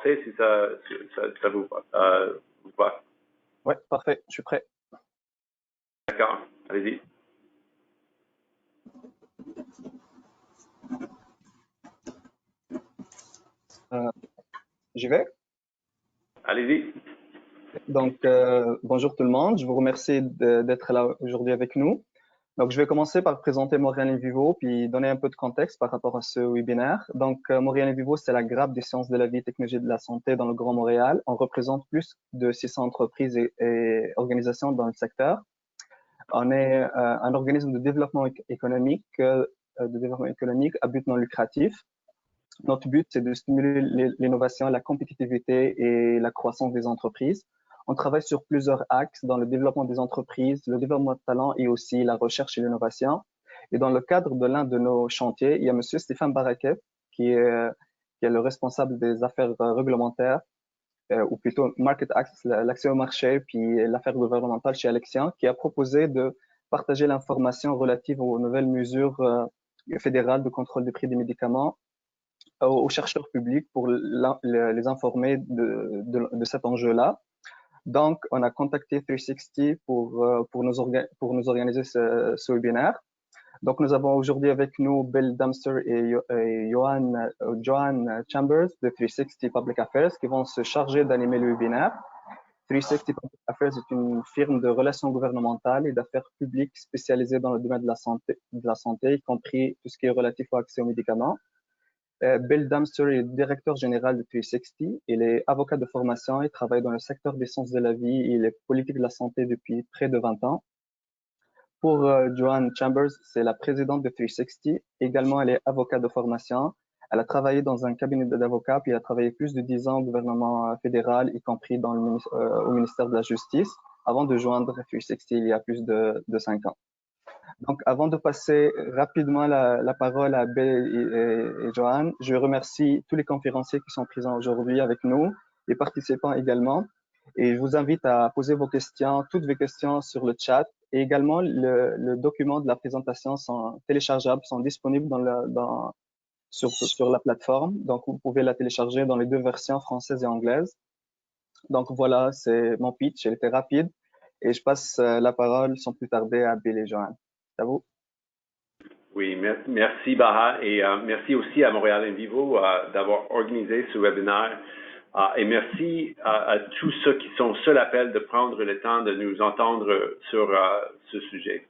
si ça vous va. Ouais, parfait, je suis prêt. D'accord, allez-y. J'y vais. Allez-y. Donc, bonjour tout le monde. Je vous remercie d'être là aujourd'hui avec nous. Donc, je vais commencer par présenter Montréal in Vivo, puis donner un peu de contexte par rapport à ce webinaire. Donc, Montréal in Vivo, c'est la grappe des sciences de la vie et technologies de la santé dans le Grand Montréal. On représente plus de 600 entreprises et organisations dans le secteur. On est un organisme de développement économique à but non lucratif. Notre but, c'est de stimuler l'innovation, la compétitivité et la croissance des entreprises. On travaille sur plusieurs axes dans le développement des entreprises, le développement de talent et aussi la recherche et l'innovation. Et dans le cadre de l'un de nos chantiers, il y a M. Stéphane Barakev, qui est le responsable des affaires réglementaires, ou plutôt Market Access, l'accès au marché, puis l'affaire gouvernementale chez Alexian, qui a proposé de partager l'information relative aux nouvelles mesures fédérales de contrôle des prix des médicaments aux chercheurs publics pour les informer de cet enjeu-là. Donc, on a contacté 360 pour nous organiser ce webinaire. Donc, nous avons aujourd'hui avec nous Bill Dempster et Joanne Chambers de 360 Public Affairs qui vont se charger d'animer le webinaire. 360 Public Affairs est une firme de relations gouvernementales et d'affaires publiques spécialisée dans le domaine de la santé, y compris tout ce qui est relatif au accès aux médicaments. Bill Dempster est directeur général de 360. Il est avocat de formation et travaille dans le secteur des sciences de la vie et les politiques de la santé depuis près de 20 ans. Pour Joanne Chambers, c'est la présidente de 360. Également, elle est avocate de formation. Elle a travaillé dans un cabinet d'avocats, puis elle a travaillé plus de 10 ans au gouvernement fédéral, y compris au ministère de la Justice, avant de joindre 360 il y a plus de 5 ans. Donc, avant de passer rapidement la parole à Bill et Joanne, je remercie tous les conférenciers qui sont présents aujourd'hui avec nous, les participants également. Et je vous invite à poser vos questions, toutes vos questions sur le chat. Et également, le document de la présentation sont téléchargeables, sont disponibles sur la plateforme. Donc, vous pouvez la télécharger dans les deux versions, française et anglaise. Donc, voilà, c'est mon pitch. Elle était rapide. Et je passe la parole sans plus tarder à Bill et Joanne. À vous. Oui, merci Baha et merci aussi à Montréal in Vivo d'avoir organisé ce webinaire et merci à tous ceux qui sont sur l'appel de prendre le temps de nous entendre sur ce sujet.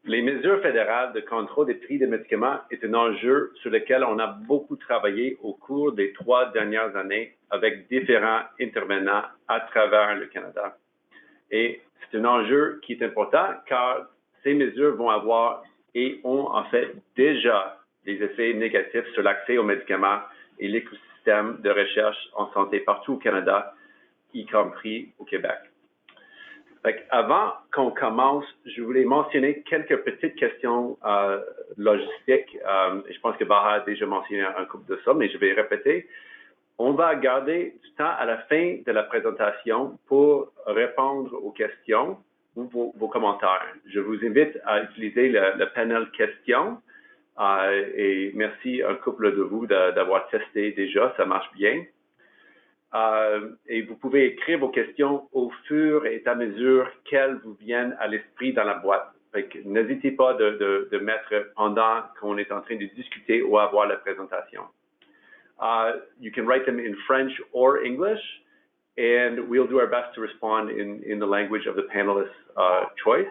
Les mesures fédérales de contrôle des prix des médicaments est un enjeu sur lequel on a beaucoup travaillé au cours des 3 dernières années avec différents intervenants à travers le Canada. Et c'est un enjeu qui est important car ces mesures vont avoir et ont en fait déjà des effets négatifs sur l'accès aux médicaments et l'écosystème de recherche en santé partout au Canada, y compris au Québec. Avant qu'on commence, je voulais mentionner quelques petites questions logistiques. Je pense que Baha a déjà mentionné un couple de ça, mais je vais répéter. On va garder du temps à la fin de la présentation pour répondre aux questions ou vos commentaires. Je vous invite à utiliser le panel questions et merci un couple de vous d'avoir testé déjà, ça marche bien. Et vous pouvez écrire vos questions au fur et à mesure qu'elles vous viennent à l'esprit dans la boîte. N'hésitez pas de mettre pendant qu'on est en train de discuter ou avoir la présentation. You can write them in French or English, and we'll do our best to respond in the language of the panelists' choice.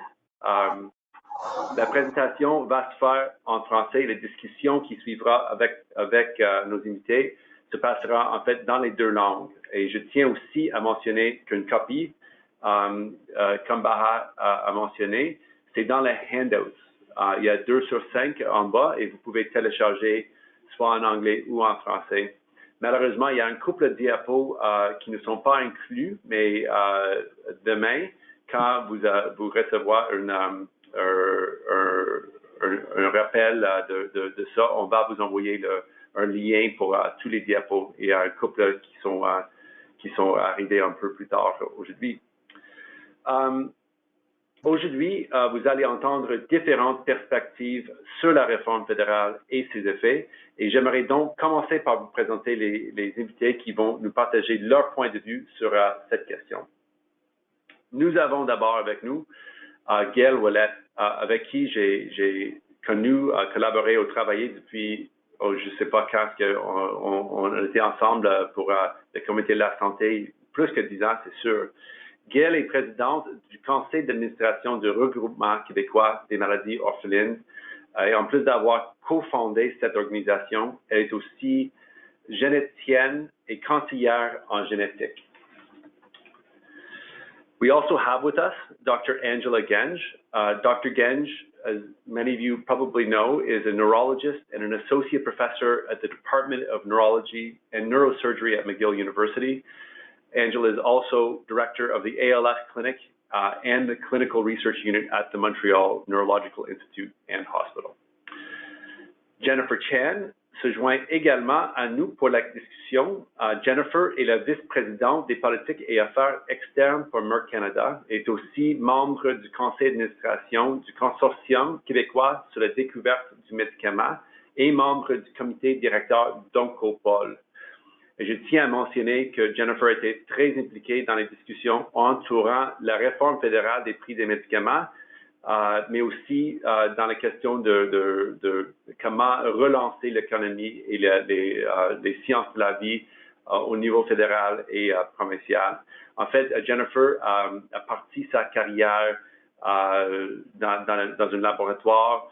La présentation va se faire en français. La discussion qui suivra avec nos invités se passera en fait dans les 2 langues. Et je tiens aussi à mentionner qu'une copie, comme Baha a mentionné, c'est dans les handouts. Il y a 2 sur 5 en bas et vous pouvez télécharger soit en anglais ou en français. Malheureusement, il y a un couple de diapos qui ne sont pas inclus, mais demain, quand vous recevrez un rappel de ça, on va vous envoyer un lien pour tous les diapos. Il y a un couple qui sont arrivés un peu plus tard aujourd'hui. Aujourd'hui, vous allez entendre différentes perspectives sur la réforme fédérale et ses effets. Et j'aimerais donc commencer par vous présenter les invités qui vont nous partager leur point de vue sur cette question. Nous avons d'abord avec nous Gail Ouellette, avec qui j'ai connu, collaboré ou travaillé depuis, je ne sais pas quand, on était ensemble pour le comité de la santé, plus que 10 ans, c'est sûr. Gail est présidente du conseil d'administration du regroupement québécois des maladies orphelines. Et en plus d'avoir cofondé cette organisation, elle est aussi généticienne et conseillère en génétique. We also have with us Dr. Angela Genge. Dr. Genge, as many of you probably know, is a neurologist and an associate professor at the Department of Neurology and Neurosurgery at McGill University. Angela is also director of the ALS Clinic and the Clinical Research Unit at the Montreal Neurological Institute and Hospital. Jennifer Chan se joint également à nous pour la discussion. Jennifer est la vice-présidente des politiques et affaires externes pour Merck Canada et est aussi membre du conseil d'administration du Consortium québécois sur la découverte du médicament et membre du comité directeur d'Oncopol. Et je tiens à mentionner que Jennifer était très impliquée dans les discussions entourant la réforme fédérale des prix des médicaments, mais aussi dans la question de comment relancer l'économie et les sciences de la vie au niveau fédéral et provincial. En fait, Jennifer a parti sa carrière dans un laboratoire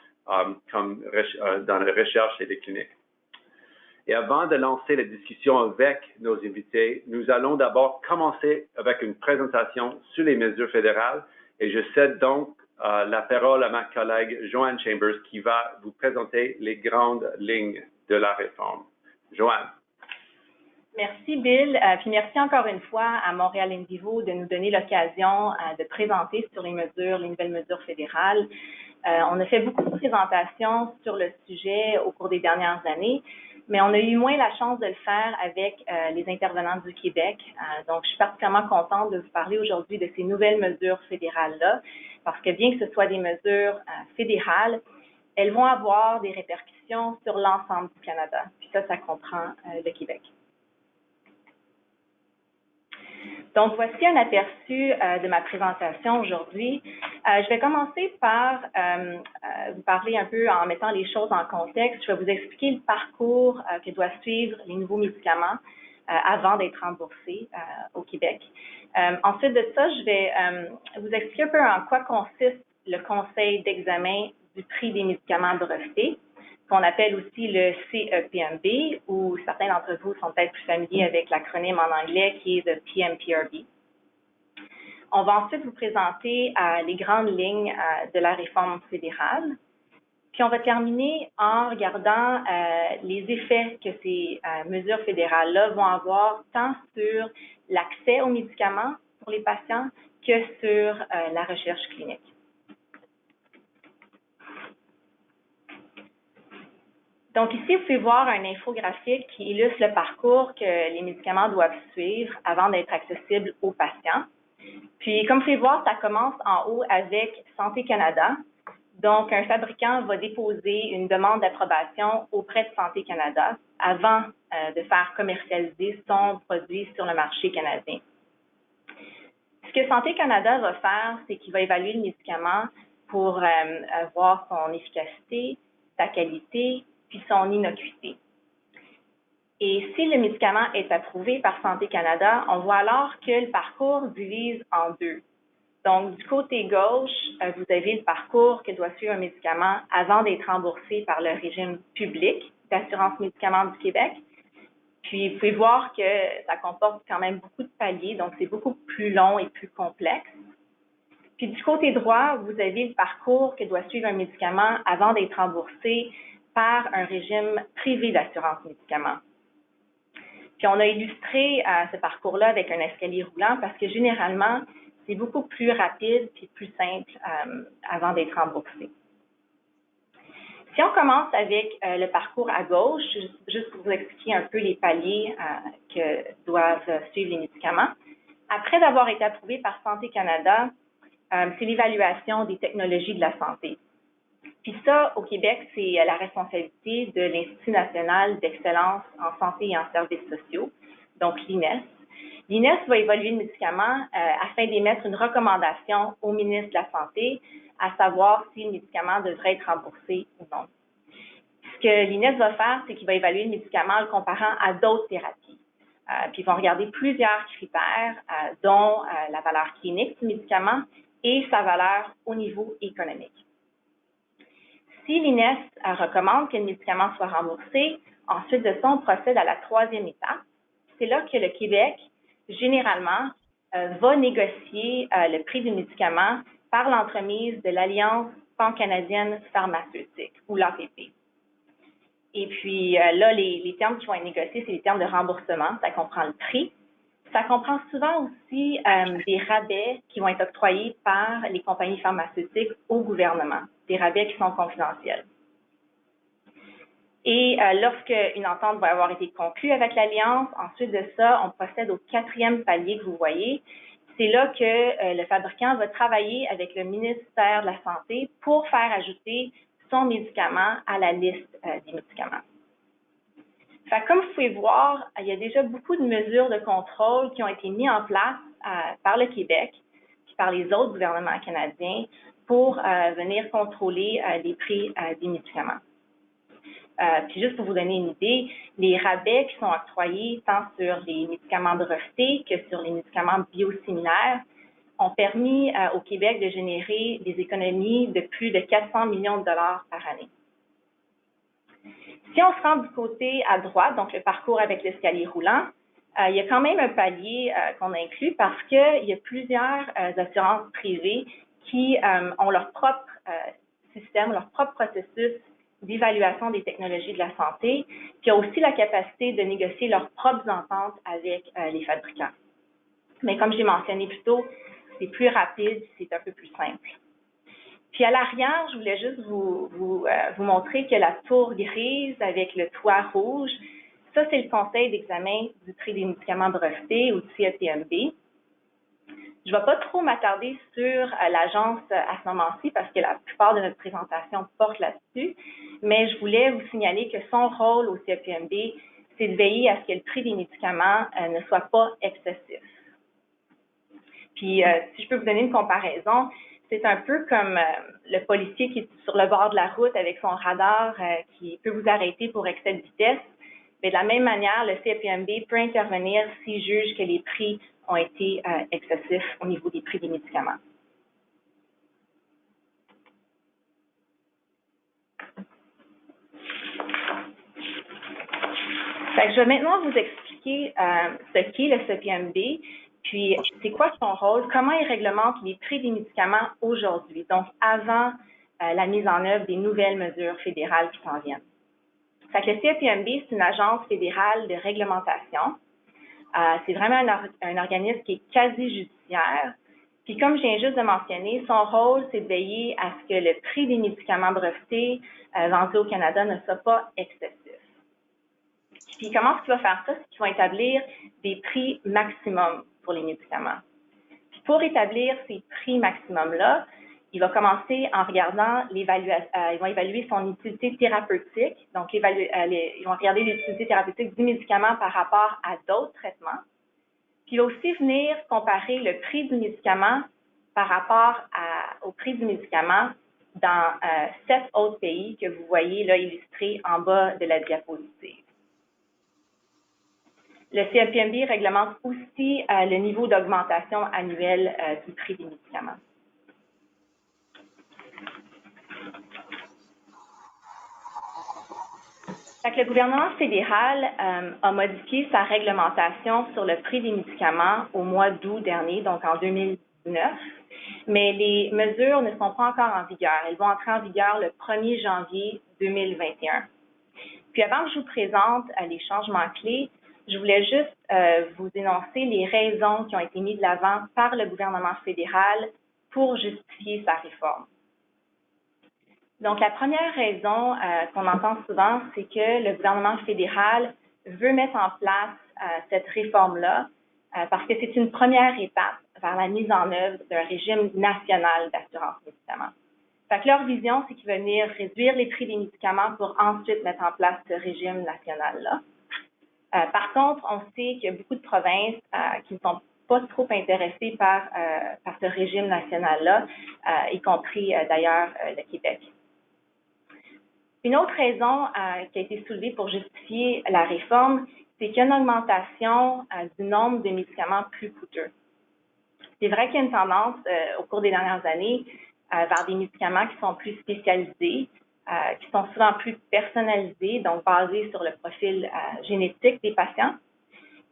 comme dans la recherche et les cliniques. Et avant de lancer la discussion avec nos invités, nous allons d'abord commencer avec une présentation sur les mesures fédérales et je cède donc la parole à ma collègue Joanne Chambers qui va vous présenter les grandes lignes de la réforme. Joanne. Merci Bill, puis merci encore une fois à Montréal In Vivo de nous donner l'occasion de présenter sur les nouvelles mesures fédérales. On a fait beaucoup de présentations sur le sujet au cours des dernières années, mais on a eu moins la chance de le faire avec les intervenants du Québec. Donc, je suis particulièrement contente de vous parler aujourd'hui de ces nouvelles mesures fédérales-là, parce que bien que ce soit des mesures fédérales, elles vont avoir des répercussions sur l'ensemble du Canada. Puis ça comprend le Québec. Donc, voici un aperçu de ma présentation aujourd'hui. Je vais commencer par vous parler un peu en mettant les choses en contexte. Je vais vous expliquer le parcours que doivent suivre les nouveaux médicaments avant d'être remboursés au Québec. Ensuite de ça, je vais vous expliquer un peu en quoi consiste le conseil d'examen du prix des médicaments brevetés, qu'on appelle aussi le CEPMB, ou certains d'entre vous sont peut-être plus familiers avec l'acronyme en anglais qui est le PMPRB. On va ensuite vous présenter les grandes lignes de la réforme fédérale. Puis on va terminer en regardant les effets que ces mesures fédérales-là vont avoir tant sur l'accès aux médicaments pour les patients que sur la recherche clinique. Donc ici, vous pouvez voir un infographique qui illustre le parcours que les médicaments doivent suivre avant d'être accessibles aux patients. Puis, comme vous pouvez voir, ça commence en haut avec Santé Canada. Donc, un fabricant va déposer une demande d'approbation auprès de Santé Canada avant de faire commercialiser son produit sur le marché canadien. Ce que Santé Canada va faire, c'est qu'il va évaluer le médicament pour voir son efficacité, sa qualité, puis son innocuité. Et si le médicament est approuvé par Santé Canada, on voit alors que le parcours divise en deux. Donc, du côté gauche, vous avez le parcours que doit suivre un médicament avant d'être remboursé par le régime public d'assurance médicaments du Québec. Puis, vous pouvez voir que ça comporte quand même beaucoup de paliers, donc c'est beaucoup plus long et plus complexe. Puis, du côté droit, vous avez le parcours que doit suivre un médicament avant d'être remboursé par un régime privé d'assurance médicaments. Puis, on a illustré ce parcours-là avec un escalier roulant parce que généralement, c'est beaucoup plus rapide et plus simple avant d'être remboursé. Si on commence avec le parcours à gauche, juste pour vous expliquer un peu les paliers que doivent suivre les médicaments. Après d'avoir été approuvés par Santé Canada, c'est l'évaluation des technologies de la santé. Puis ça, au Québec, c'est la responsabilité de l'Institut national d'excellence en santé et en services sociaux, donc l'INES. L'INES va évaluer le médicament afin d'émettre une recommandation au ministre de la Santé, à savoir si le médicament devrait être remboursé ou non. Ce que l'INES va faire, c'est qu'il va évaluer le médicament en le comparant à d'autres thérapies. Puis ils vont regarder plusieurs critères, dont la valeur clinique du médicament et sa valeur au niveau économique. Si l'INES recommande que le médicament soit remboursé, ensuite de ça, on procède à la troisième étape. C'est là que le Québec, généralement, va négocier le prix du médicament par l'entremise de l'Alliance pan-canadienne pharmaceutique, ou l'APP. Et puis là, les termes qui vont être négociés, c'est les termes de remboursement. Ça comprend le prix. Ça comprend souvent aussi des rabais qui vont être octroyés par les compagnies pharmaceutiques au gouvernement, des rabais qui sont confidentiels. Et lorsque une entente va avoir été conclue avec l'Alliance, ensuite de ça, on procède au quatrième palier que vous voyez. C'est là que le fabricant va travailler avec le ministère de la Santé pour faire ajouter son médicament à la liste des médicaments. Fait que comme vous pouvez voir, il y a déjà beaucoup de mesures de contrôle qui ont été mises en place par le Québec et par les autres gouvernements canadiens pour venir contrôler les prix des médicaments. Puis juste pour vous donner une idée, les rabais qui sont octroyés tant sur les médicaments brevetés que sur les médicaments biosimilaires ont permis au Québec de générer des économies de plus de 400 millions de dollars par année. Si on se rend du côté à droite, donc le parcours avec l'escalier roulant, il y a quand même un palier qu'on inclut parce qu'il y a plusieurs assurances privées qui ont leur propre système, leur propre processus d'évaluation des technologies de la santé, qui ont aussi la capacité de négocier leurs propres ententes avec les fabricants. Mais comme j'ai mentionné plus tôt, c'est plus rapide, c'est un peu plus simple. Puis à l'arrière, je voulais juste vous montrer que la tour grise avec le toit rouge, ça c'est le conseil d'examen du prix des médicaments brevetés ou du CEPMB. Je ne vais pas trop m'attarder sur l'agence à ce moment-ci parce que la plupart de notre présentation porte là-dessus, mais je voulais vous signaler que son rôle au CEPMB, c'est de veiller à ce que le prix des médicaments ne soit pas excessif. Puis, si je peux vous donner une comparaison, c'est un peu comme le policier qui est sur le bord de la route avec son radar qui peut vous arrêter pour excès de vitesse. Mais de la même manière, le CEPMB peut intervenir s'il juge que les prix ont été excessifs au niveau des prix des médicaments. Fait que je vais maintenant vous expliquer ce qu'est le CEPMB, puis c'est quoi son rôle, comment il réglemente les prix des médicaments aujourd'hui, donc avant la mise en œuvre des nouvelles mesures fédérales qui s'en viennent. Fait que le CEPMB, c'est une agence fédérale de réglementation. C'est vraiment un organisme qui est quasi-judiciaire. Puis comme je viens juste de mentionner, son rôle, c'est de veiller à ce que le prix des médicaments brevetés vendus au Canada ne soit pas excessif. Puis comment est-ce qu'il va faire ça? C'est qu'il va établir des prix maximum pour les médicaments. Puis pour établir ces prix maximum-là, il va commencer en regardant ils vont évaluer son utilité thérapeutique. Donc, ils vont regarder l'utilité thérapeutique du médicament par rapport à d'autres traitements. Puis, il va aussi venir comparer le prix du médicament par rapport au prix du médicament dans 7 autres pays que vous voyez là illustrés en bas de la diapositive. Le CEPMB réglemente aussi le niveau d'augmentation annuelle du prix des médicaments. Fait que le gouvernement fédéral a modifié sa réglementation sur le prix des médicaments au mois d'août dernier, donc en 2019, mais les mesures ne sont pas encore en vigueur. Elles vont entrer en vigueur le 1er janvier 2021. Puis avant que je vous présente les changements clés, je voulais juste vous énoncer les raisons qui ont été mises de l'avant par le gouvernement fédéral pour justifier sa réforme. Donc, la première raison qu'on entend souvent, c'est que le gouvernement fédéral veut mettre en place cette réforme-là parce que c'est une première étape par la mise en œuvre d'un régime national d'assurance médicaments. Fait que leur vision, c'est qu'ils veulent venir réduire les prix des médicaments pour ensuite mettre en place ce régime national-là. Par contre, on sait qu'il y a beaucoup de provinces qui ne sont pas trop intéressées par ce régime national-là, y compris d'ailleurs le Québec. Une autre raison qui a été soulevée pour justifier la réforme, c'est qu'il y a une augmentation du nombre de médicaments plus coûteux. C'est vrai qu'il y a une tendance au cours des dernières années vers des médicaments qui sont plus spécialisés, qui sont souvent plus personnalisés, donc basés sur le profil génétique des patients.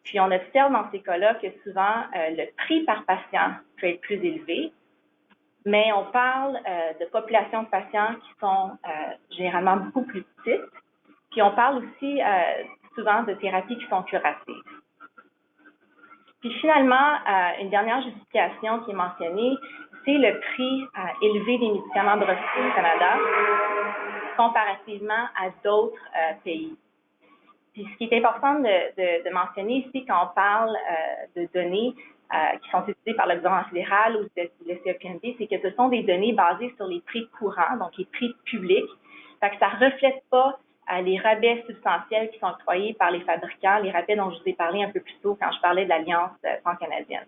Puis on observe dans ces cas-là que souvent le prix par patient peut être plus élevé, mais on parle de populations de patients qui sont généralement beaucoup plus petites. Puis on parle aussi souvent de thérapies qui sont curatives. Puis finalement, une dernière justification qui est mentionnée, c'est le prix élevé des médicaments de recyclage au Canada comparativement à d'autres pays. Puis ce qui est important de mentionner ici quand on parle de données qui sont utilisées par le gouvernement fédéral ou le CEPMB, c'est que ce sont des données basées sur les prix courants, donc les prix publics. Fait que ça ne reflète pas les rabais substantiels qui sont octroyés par les fabricants, les rabais dont je vous ai parlé un peu plus tôt quand je parlais de l'Alliance pan-canadienne.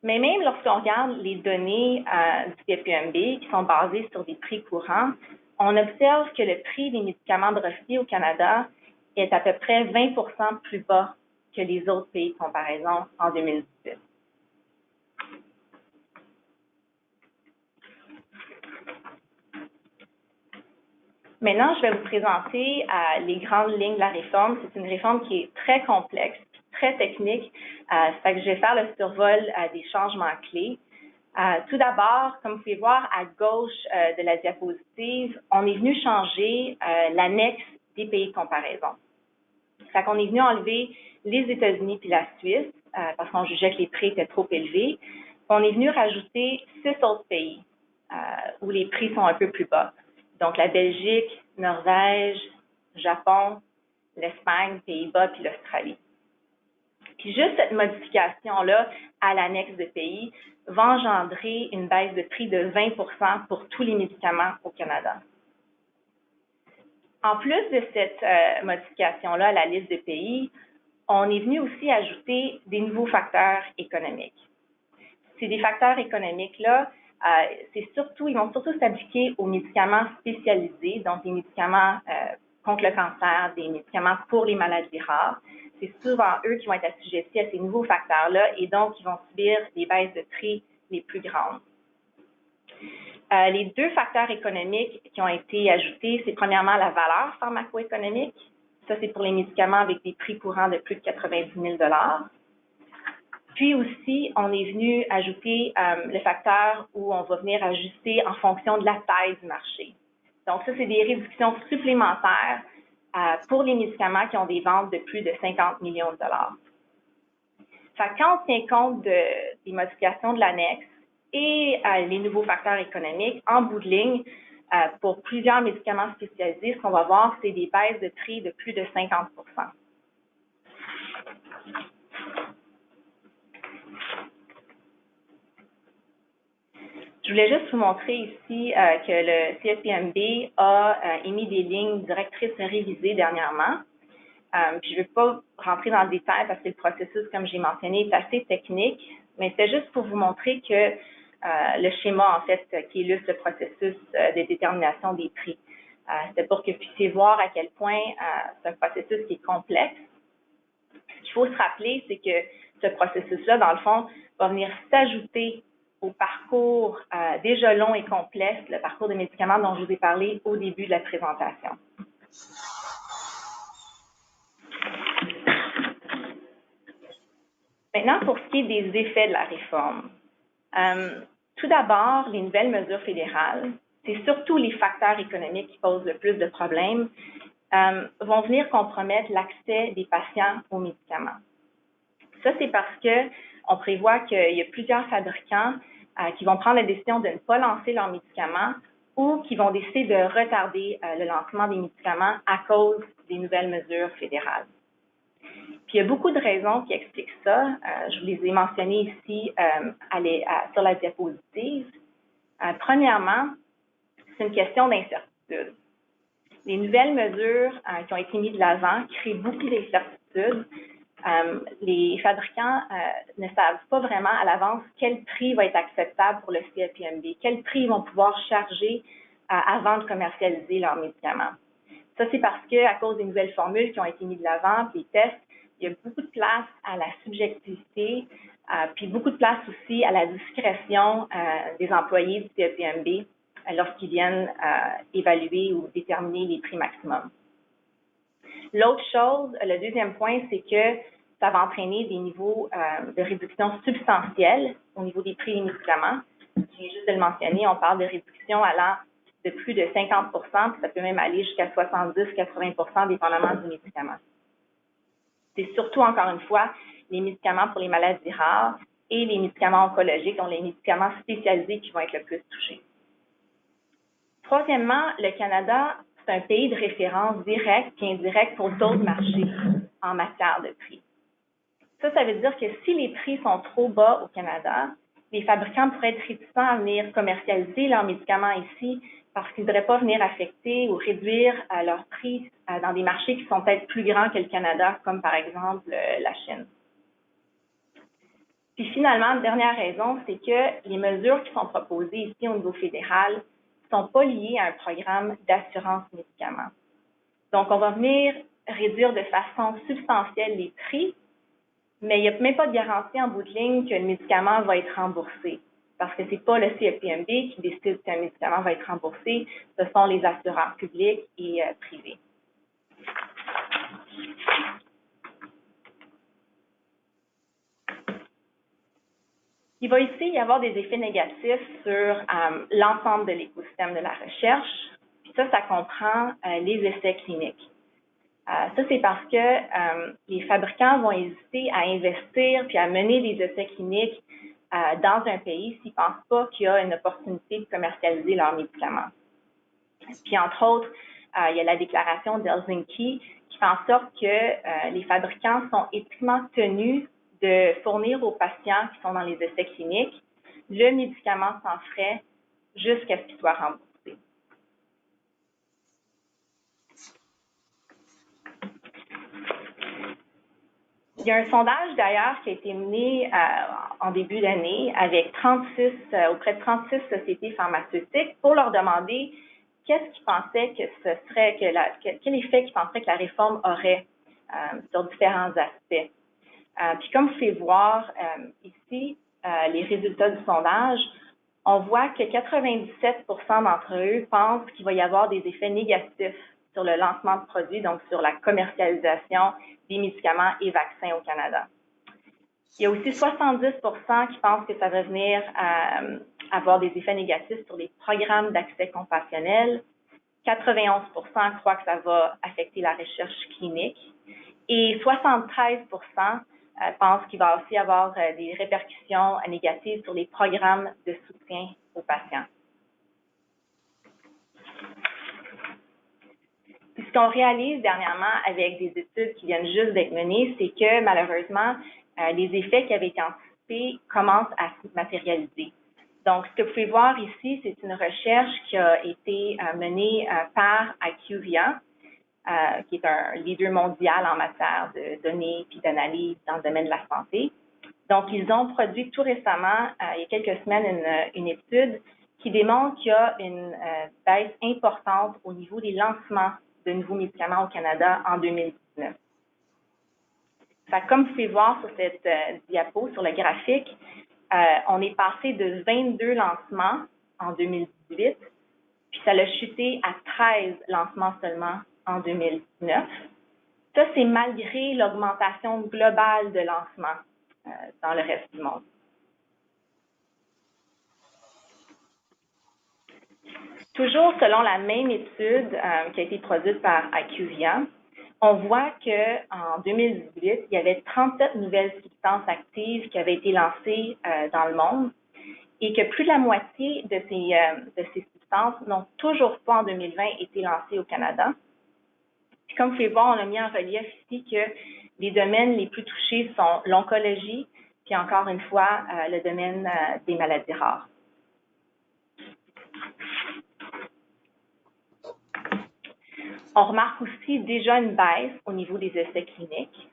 Mais même lorsqu'on regarde les données du CEPMB qui sont basées sur des prix courants, on observe que le prix des médicaments de reflux au Canada est à peu près 20 % plus bas que les autres pays de comparaison en 2018. Maintenant, je vais vous présenter les grandes lignes de la réforme. C'est une réforme qui est très complexe, très technique. Fait que je vais faire le survol des changements clés. Tout d'abord, comme vous pouvez voir à gauche de la diapositive, on est venu changer l'annexe des pays de comparaison. Fait qu'on est venu enlever les États-Unis puis la Suisse parce qu'on jugeait que les prix étaient trop élevés. On est venu rajouter 6 autres pays où les prix sont un peu plus bas. Donc, la Belgique, Norvège, Japon, l'Espagne, Pays-Bas, puis l'Australie. Puis juste cette modification-là à l'annexe de pays va engendrer une baisse de prix de 20 % pour tous les médicaments au Canada. En plus de cette modification-là à la liste de pays, on est venu aussi ajouter des nouveaux facteurs économiques. Ces des facteurs économiques-là, ils vont surtout s'appliquer aux médicaments spécialisés, donc des médicaments contre le cancer, des médicaments pour les maladies rares. C'est souvent eux qui vont être assujettis à ces nouveaux facteurs-là et donc ils vont subir des baisses de prix les plus grandes. Les 2 facteurs économiques qui ont été ajoutés, c'est premièrement la valeur pharmacoéconomique. Ça, c'est pour les médicaments avec des prix courants de plus de 90 000 $. Puis aussi, on est venu ajouter le facteur où on va venir ajuster en fonction de la taille du marché. Donc ça, c'est des réductions supplémentaires pour les médicaments qui ont des ventes de plus de 50 millions de $. Fait que quand on tient compte des modifications de l'annexe et les nouveaux facteurs économiques, en bout de ligne, pour plusieurs médicaments spécialisés, ce qu'on va voir, c'est des baisses de prix de plus de 50 %. Je voulais juste vous montrer ici que le CEPMB a émis des lignes directrices révisées dernièrement. Puis je ne vais pas rentrer dans le détail parce que le processus, comme j'ai mentionné, est assez technique, mais c'est juste pour vous montrer que le schéma, en fait, qui illustre le processus de détermination des prix. C'est pour que vous puissiez voir à quel point c'est un processus qui est complexe. Ce qu'il faut se rappeler, c'est que ce processus-là, dans le fond, va venir s'ajouter au parcours déjà long et complexe, le parcours de médicaments dont je vous ai parlé au début de la présentation. Maintenant, pour ce qui est des effets de la réforme. Tout d'abord, les nouvelles mesures fédérales, c'est surtout les facteurs économiques qui posent le plus de problèmes, vont venir compromettre l'accès des patients aux médicaments. Ça, c'est parce qu'on prévoit qu'il y a plusieurs fabricants qui vont prendre la décision de ne pas lancer leurs médicaments ou qui vont décider de retarder le lancement des médicaments à cause des nouvelles mesures fédérales. Puis il y a beaucoup de raisons qui expliquent ça. Je vous les ai mentionnées ici sur la diapositive. Premièrement, c'est une question d'incertitude. Les nouvelles mesures qui ont été mises de l'avant créent beaucoup d'incertitudes. Les fabricants ne savent pas vraiment à l'avance quel prix va être acceptable pour le CEPMB, quel prix ils vont pouvoir charger avant de commercialiser leurs médicaments. Ça, c'est parce qu'à cause des nouvelles formules qui ont été mises de l'avant, les tests, il y a beaucoup de place à la subjectivité, puis beaucoup de place aussi à la discrétion des employés du CEPMB lorsqu'ils viennent évaluer ou déterminer les prix maximum. L'autre chose, le deuxième point, c'est que ça va entraîner des niveaux de réduction substantielle au niveau des prix des médicaments. Je viens juste de le mentionner, on parle de réduction allant de plus de 50 puis ça peut même aller jusqu'à 70-80 dépendamment du médicament. C'est surtout, encore une fois, les médicaments pour les maladies rares et les médicaments oncologiques, donc les médicaments spécialisés qui vont être le plus touchés. Troisièmement, le Canada, c'est un pays de référence direct et indirect pour d'autres marchés en matière de prix. Ça veut dire que si les prix sont trop bas au Canada, les fabricants pourraient être réticents à venir commercialiser leurs médicaments ici parce qu'ils ne devraient pas venir affecter ou réduire leurs prix dans des marchés qui sont peut-être plus grands que le Canada, comme par exemple la Chine. Puis finalement, dernière raison, c'est que les mesures qui sont proposées ici au niveau fédéral ne sont pas liées à un programme d'assurance médicaments. Donc, on va venir réduire de façon substantielle les prix, mais il n'y a même pas de garantie en bout de ligne que le médicament va être remboursé, parce que ce n'est pas le CEPMB qui décide qu'un médicament va être remboursé, ce sont les assureurs publics et privés. Il va ici y avoir des effets négatifs sur l'ensemble de l'écosystème de la recherche. Puis ça comprend les essais cliniques. Ça, c'est parce que les fabricants vont hésiter à investir puis à mener des essais cliniques dans un pays s'ils ne pensent pas qu'il y a une opportunité de commercialiser leurs médicaments. Puis, entre autres, il y a la déclaration d'Helsinki qui fait en sorte que les fabricants sont éthiquement tenus de fournir aux patients qui sont dans les essais cliniques le médicament sans frais jusqu'à ce qu'il soit remboursé. Il y a un sondage d'ailleurs qui a été mené en début d'année avec auprès de 36 sociétés pharmaceutiques pour leur demander qu'est-ce qu'ils pensaient que ce serait, quel effet qu'ils penseraient que la réforme aurait sur différents aspects. Puis comme vous pouvez voir ici, les résultats du sondage, on voit que 97 d'entre eux pensent qu'il va y avoir des effets négatifs sur le lancement de produits, donc sur la commercialisation des médicaments et vaccins au Canada. Il y a aussi 70 qui pensent que ça va venir avoir des effets négatifs sur les programmes d'accès compassionnel. 91 croient que ça va affecter la recherche clinique. Et 73 pensent qu'il va aussi avoir des répercussions négatives sur les programmes de soutien aux patients. Puis ce qu'on réalise dernièrement avec des études qui viennent juste d'être menées, c'est que malheureusement, les effets qui avaient été anticipés commencent à se matérialiser. Donc, ce que vous pouvez voir ici, c'est une recherche qui a été menée par IQVIA, qui est un leader mondial en matière de données et d'analyse dans le domaine de la santé. Donc, ils ont produit tout récemment, il y a quelques semaines, une étude qui démontre qu'il y a une baisse importante au niveau des lancements de nouveaux médicaments au Canada en 2019. Fait, comme vous pouvez voir sur cette diapo, sur le graphique, on est passé de 22 lancements en 2018, puis ça a chuté à 13 lancements seulement en 2019. Ça, c'est malgré l'augmentation globale de lancements dans le reste du monde. Toujours selon la même étude qui a été produite par IQVIA, on voit qu'en 2018, il y avait 37 nouvelles substances actives qui avaient été lancées dans le monde et que plus de la moitié de ces distance n'ont toujours pas en 2020 été lancés au Canada. Puis comme vous pouvez voir, on a mis en relief ici que les domaines les plus touchés sont l'oncologie, puis encore une fois, le domaine des maladies rares. On remarque aussi déjà une baisse au niveau des essais cliniques.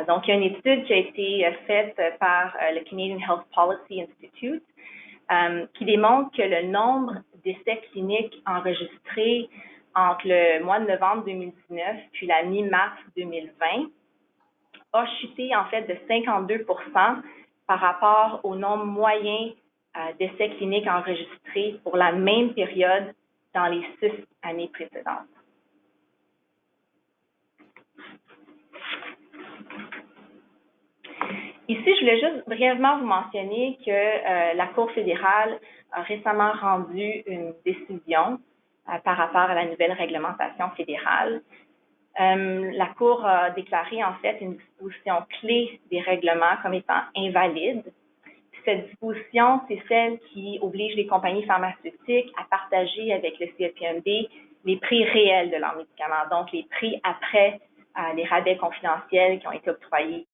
Donc, il y a une étude qui a été faite par le Canadian Health Policy Institute qui démontre que le nombre d'essais cliniques enregistrés entre le mois de novembre 2019 puis la mi-mars 2020 a chuté en fait de 52% par rapport au nombre moyen d'essais cliniques enregistrés pour la même période dans les 6 années précédentes. Ici, je voulais juste brièvement vous mentionner que la Cour fédérale a récemment rendu une décision par rapport à la nouvelle réglementation fédérale. La Cour a déclaré en fait une disposition clé des règlements comme étant invalide. Cette disposition, c'est celle qui oblige les compagnies pharmaceutiques à partager avec le CEPMB les prix réels de leurs médicaments, donc les prix après les rabais confidentiels qui ont été octroyés.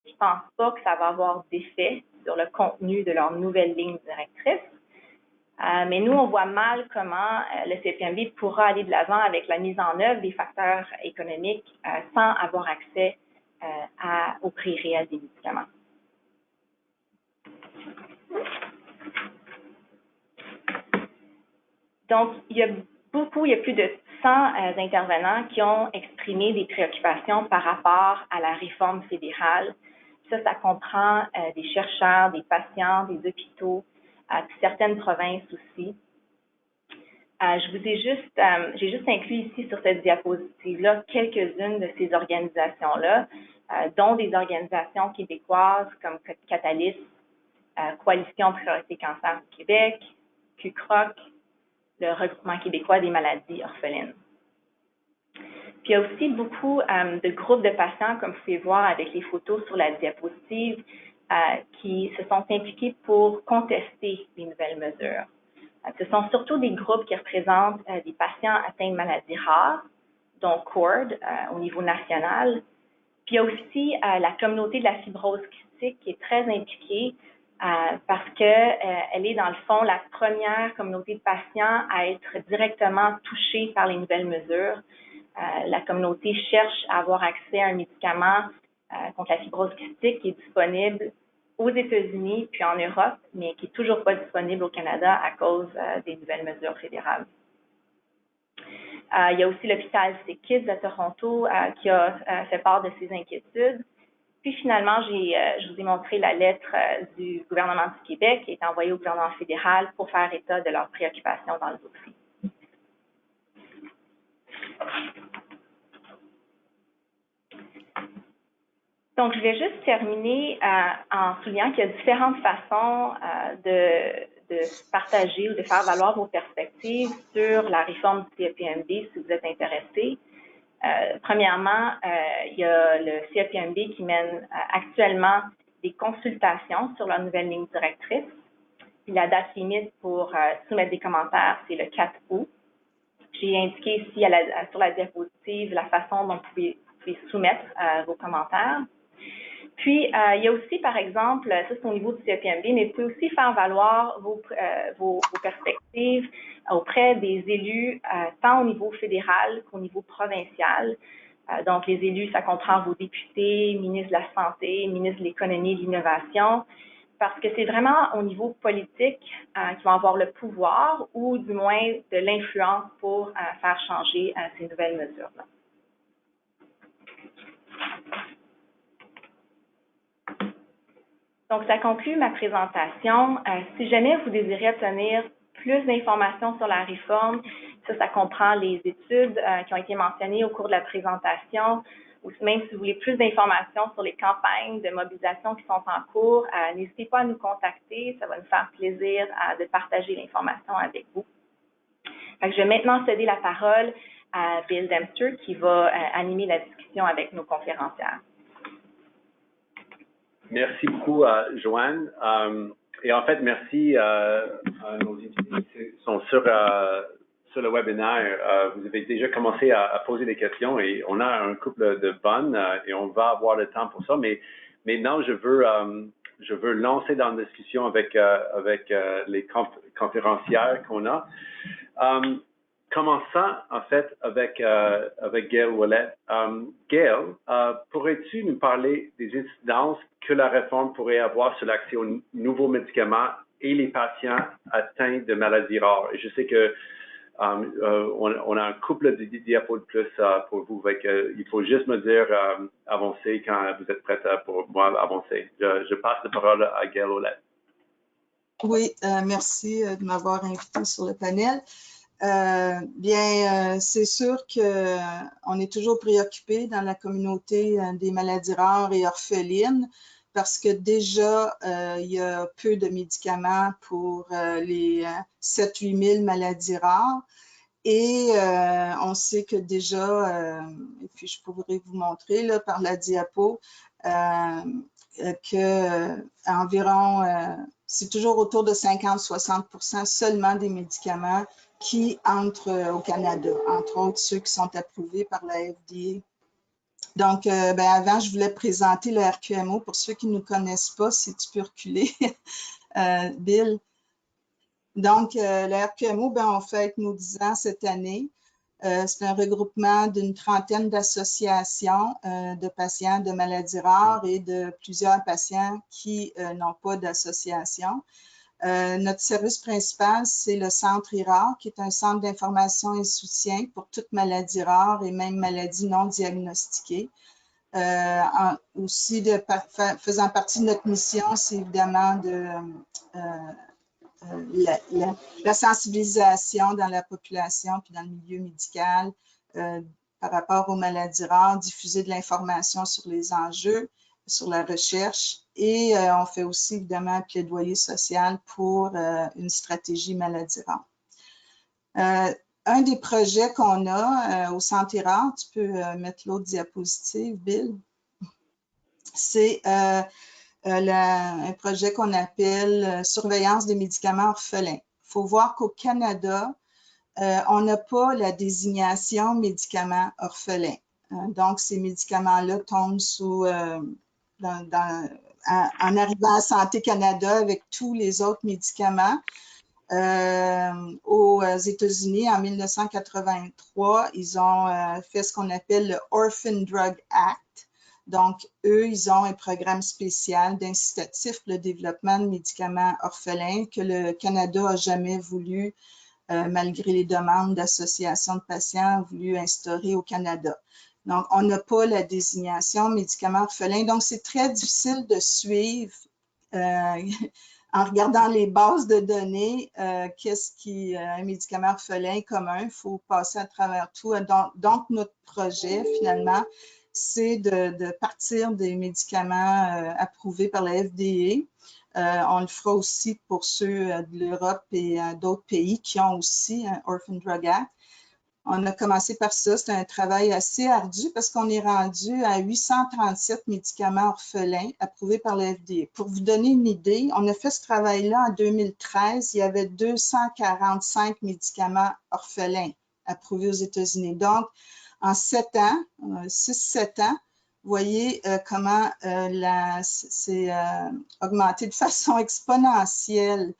Je ne pense pas que ça va avoir d'effet sur le contenu de leur nouvelle ligne directrice. Mais nous, on voit mal comment le CEPMB pourra aller de l'avant avec la mise en œuvre des facteurs économiques sans avoir accès au prix réel des médicaments. Donc, il y a plus de 100 intervenants qui ont exprimé des préoccupations par rapport à la réforme fédérale. Ça comprend des chercheurs, des patients, des hôpitaux, puis certaines provinces aussi. J'ai juste inclus ici sur cette diapositive-là quelques-unes de ces organisations-là, dont des organisations québécoises comme Catalyst, Coalition Priorité Cancer du Québec, QCROC, le Regroupement québécois des maladies orphelines. Puis il y a aussi beaucoup de groupes de patients, comme vous pouvez voir avec les photos sur la diapositive, qui se sont impliqués pour contester les nouvelles mesures. Ce sont surtout des groupes qui représentent des patients atteints de maladies rares, dont CORD au niveau national. Puis il y a aussi la communauté de la fibrose cystique qui est très impliquée parce qu'elle est dans le fond la première communauté de patients à être directement touchée par les nouvelles mesures. La communauté cherche à avoir accès à un médicament contre la fibrose cystique qui est disponible aux États-Unis puis en Europe, mais qui n'est toujours pas disponible au Canada à cause des nouvelles mesures fédérales. Il y a aussi l'hôpital SickKids à Toronto qui a fait part de ses inquiétudes. Puis finalement, je vous ai montré la lettre du gouvernement du Québec qui est envoyée au gouvernement fédéral pour faire état de leurs préoccupations dans le dossier. Donc, je vais juste terminer en soulignant qu'il y a différentes façons de partager ou de faire valoir vos perspectives sur la réforme du CEPMB si vous êtes intéressé. Premièrement, il y a le CEPMB qui mène actuellement des consultations sur la nouvelle ligne directrice. Puis la date limite pour soumettre des commentaires, c'est le 4 août. J'ai indiqué ici sur la diapositive la façon dont vous pouvez soumettre vos commentaires. Puis, il y a aussi, par exemple, ça c'est au niveau du CEPMB, mais vous pouvez aussi faire valoir vos perspectives auprès des élus, tant au niveau fédéral qu'au niveau provincial. Donc, les élus, ça comprend vos députés, ministres de la Santé, ministres de l'Économie et de l'Innovation, parce que c'est vraiment au niveau politique qu'ils vont avoir le pouvoir ou du moins de l'influence pour faire changer ces nouvelles mesures-là. Donc, ça conclut ma présentation. Si jamais vous désirez obtenir plus d'informations sur la réforme, ça comprend les études qui ont été mentionnées au cours de la présentation, ou même si vous voulez plus d'informations sur les campagnes de mobilisation qui sont en cours, n'hésitez pas à nous contacter. Ça va nous faire plaisir de partager l'information avec vous. Donc, je vais maintenant céder la parole à Bill Dempster qui va animer la discussion avec nos conférencières. Merci beaucoup, Joanne. Et en fait, merci à nos invités qui sont sur le webinaire. Vous avez déjà commencé à poser des questions et on a un couple de bonnes et on va avoir le temps pour ça. Mais maintenant, je veux lancer dans la discussion avec les conférencières qu'on a. Commençant en fait avec Gail Ouellette. Gail, pourrais-tu nous parler des incidences que la réforme pourrait avoir sur l'accès aux nouveaux médicaments et les patients atteints de maladies rares? Et je sais que on a un couple de diapos de plus pour vous. Il faut juste me dire avancer quand vous êtes prête pour moi avancer. Je passe la parole à Gail Ouellette. Oui, merci de m'avoir invité sur le panel. C'est sûr qu'on est toujours préoccupé dans la communauté des maladies rares et orphelines parce que déjà, il y a peu de médicaments pour les 7-8 000 maladies rares. Et on sait que déjà, et puis je pourrais vous montrer là, par la diapo, c'est toujours autour de 50-60% seulement des médicaments qui entrent au Canada, entre autres ceux qui sont approuvés par la FDA. Donc, avant, je voulais présenter le RQMO. Pour ceux qui ne nous connaissent pas, si tu peux reculer, Bill. Donc, le RQMO, on fête nos 10 ans cette année. C'est un regroupement d'une trentaine d'associations de patients de maladies rares et de plusieurs patients qui n'ont pas d'association. Notre service principal, c'est le Centre IRAR, qui est un centre d'information et soutien pour toute maladie rare et même maladie non diagnostiquée. Faisant partie de notre mission, c'est évidemment la sensibilisation dans la population puis dans le milieu médical par rapport aux maladies rares, diffuser de l'information sur les enjeux, sur la recherche et on fait aussi évidemment un plaidoyer social pour une stratégie maladie rare. Un des projets qu'on a au Centre IRAR, tu peux mettre l'autre diapositive, Bill, c'est un projet qu'on appelle surveillance des médicaments orphelins. Il faut voir qu'au Canada, on n'a pas la désignation médicaments orphelins. Donc, ces médicaments-là tombent sous, en arrivant à Santé Canada avec tous les autres médicaments. Aux États-Unis, en 1983, ils ont fait ce qu'on appelle le Orphan Drug Act. Donc, eux, ils ont un programme spécial d'incitatif pour le développement de médicaments orphelins que le Canada n'a jamais voulu, malgré les demandes d'associations de patients, voulu instaurer au Canada. Donc, on n'a pas la désignation médicaments orphelins. Donc, c'est très difficile de suivre en regardant les bases de données, qu'est-ce qui est un médicament orphelin commun. Il faut passer à travers tout. Donc, notre projet, finalement, c'est de partir des médicaments approuvés par la FDA. On le fera aussi pour ceux de l'Europe et d'autres pays qui ont aussi un Orphan Drug Act. On a commencé par ça. C'est un travail assez ardu parce qu'on est rendu à 837 médicaments orphelins approuvés par la FDA. Pour vous donner une idée, on a fait ce travail-là en 2013. Il y avait 245 médicaments orphelins approuvés aux États-Unis. Donc, en 7 ans, 6-7 ans, vous voyez comment c'est augmenté de façon exponentielle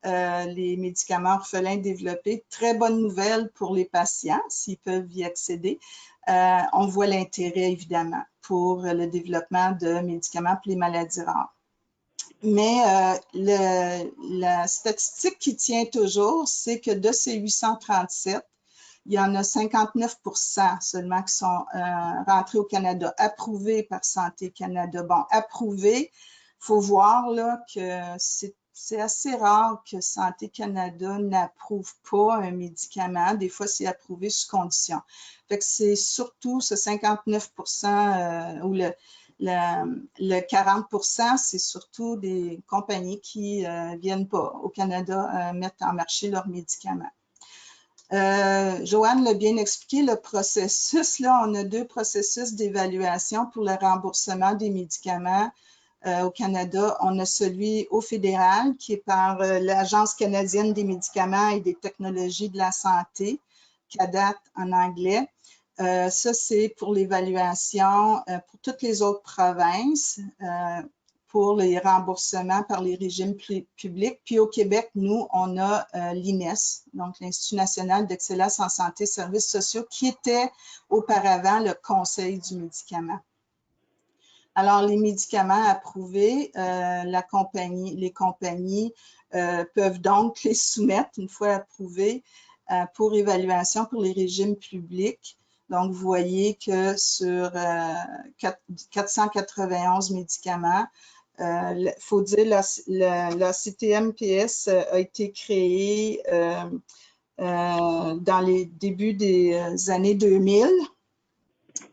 les médicaments orphelins développés. Très bonne nouvelle pour les patients, s'ils peuvent y accéder. On voit l'intérêt, évidemment, pour le développement de médicaments pour les maladies rares. Mais la statistique qui tient toujours, c'est que de ces 837, il y en a 59% seulement qui sont rentrés au Canada, approuvés par Santé Canada. Bon, approuvés, il faut voir là, que c'est assez rare que Santé Canada n'approuve pas un médicament. Des fois, c'est approuvé sous condition. Fait que c'est surtout ce 59% ou le 40%, c'est surtout des compagnies qui ne viennent pas au Canada mettre en marché leurs médicaments. Joanne l'a bien expliqué, le processus, là, on a deux processus d'évaluation pour le remboursement des médicaments au Canada. On a celui au fédéral qui est par l'Agence canadienne des médicaments et des technologies de la santé, CADAT en anglais. Ça, c'est pour l'évaluation pour toutes les autres provinces, pour les remboursements par les régimes publics. Puis au Québec, nous, on a l'INES, donc l'Institut national d'excellence en santé et services sociaux, qui était auparavant le Conseil du médicament. Alors, les médicaments approuvés, les compagnies peuvent donc les soumettre, une fois approuvés, pour évaluation pour les régimes publics. Donc, vous voyez que sur 491 médicaments, il faut dire la CTMPS a été créée dans les débuts des années 2000.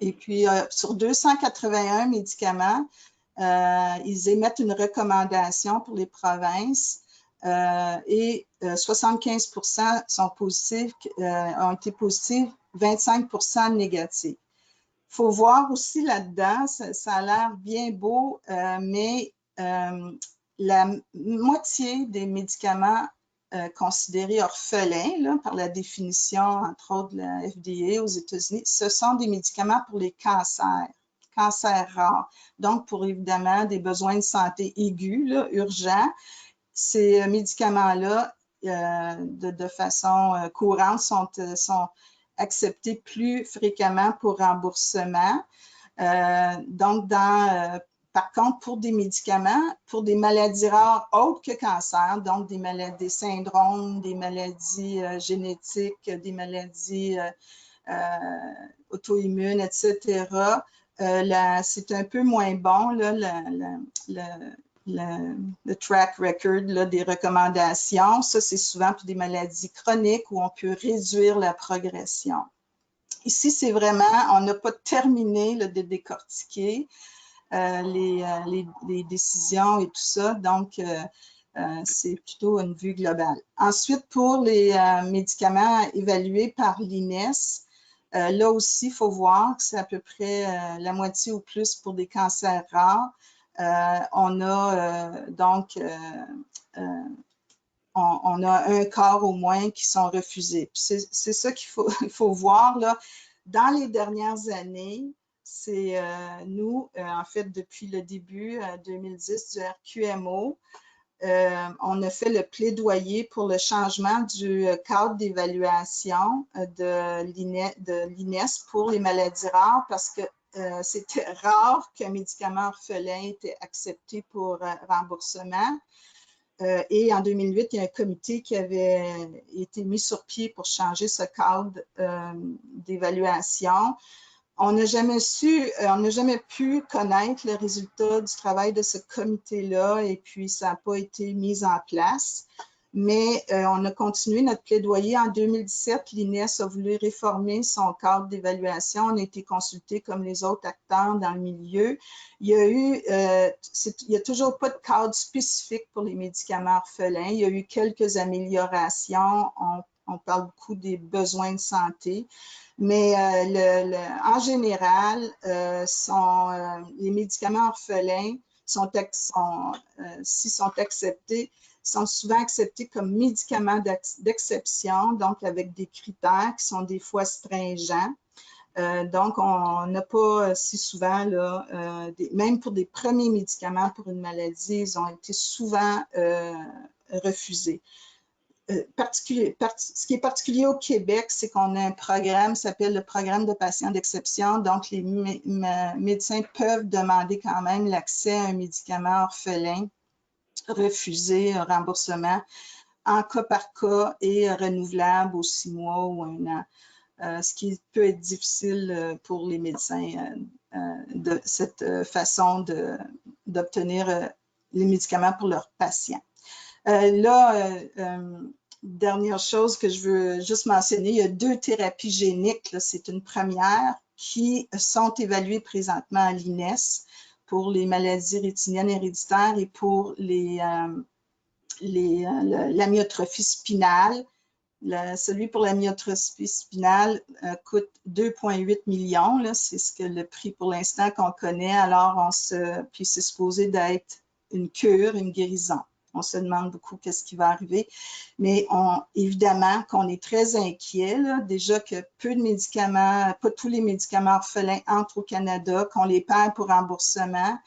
Et puis, sur 281 médicaments, ils émettent une recommandation pour les provinces et 75% sont positifs, ont été positifs, 25% négatifs. Il faut voir aussi là-dedans, ça a l'air bien beau, mais la moitié des médicaments considérés orphelins, là, par la définition, entre autres, de la FDA aux États-Unis, ce sont des médicaments pour les cancers rares. Donc, pour évidemment des besoins de santé aigus, là, urgents, ces médicaments-là, de façon courante, sont acceptés plus fréquemment pour remboursement. Donc, par contre, pour des médicaments, pour des maladies rares autres que cancer, donc des syndromes, des maladies génétiques, des maladies auto-immunes, etc., c'est un peu moins bon, là, le track record là, des recommandations. Ça, c'est souvent pour des maladies chroniques où on peut réduire la progression. Ici, c'est vraiment, on n'a pas terminé là, de décortiquer les décisions et tout ça. Donc, c'est plutôt une vue globale. Ensuite, pour les médicaments évalués par l'INES, là aussi, il faut voir que c'est à peu près la moitié ou plus pour des cancers rares. On a on a un quart au moins qui sont refusés. C'est ça qu'il faut voir là. Dans les dernières années, c'est nous, en fait, depuis le début 2010 du RQMO, on a fait le plaidoyer pour le changement du cadre d'évaluation de l'INES pour les maladies rares parce que c'était rare qu'un médicament orphelin était accepté pour remboursement. Et en 2008, il y a un comité qui avait été mis sur pied pour changer ce cadre d'évaluation. On n'a jamais pu connaître le résultat du travail de ce comité-là et puis ça n'a pas été mis en place. Mais on a continué notre plaidoyer. En 2017, l'INES a voulu réformer son cadre d'évaluation. On a été consulté comme les autres acteurs dans le milieu. Il y a toujours pas de cadre spécifique pour les médicaments orphelins. Il y a eu quelques améliorations. On parle beaucoup des besoins de santé. Mais en général, les médicaments orphelins, s'ils sont acceptés, sont souvent acceptés comme médicaments d'exception, donc avec des critères qui sont des fois stringents. Donc, on n'a pas si souvent, là, même pour des premiers médicaments pour une maladie, ils ont été souvent refusés. Ce qui est particulier au Québec, c'est qu'on a un programme qui s'appelle le programme de patients d'exception. Donc, les médecins peuvent demander quand même l'accès à un médicament orphelin, refuser un remboursement en cas par cas et renouvelable aux 6 mois ou 1 an. Ce qui peut être difficile pour les médecins de cette façon d'obtenir les médicaments pour leurs patients. Dernière chose que je veux juste mentionner, il y a 2 thérapies géniques, c'est une première, qui sont évaluées présentement à l'INES pour les maladies rétiniennes héréditaires et pour l'amyotrophie spinale. celui pour la myotropie spinale coûte 2,8 millions. C'est le prix pour l'instant qu'on connaît. Alors, puis c'est supposé d'être une cure, une guérison. On se demande beaucoup qu'est-ce qui va arriver. Mais évidemment qu'on est très inquiet, là, déjà que peu de médicaments, pas tous les médicaments orphelins entrent au Canada, qu'on les perd pour remboursement.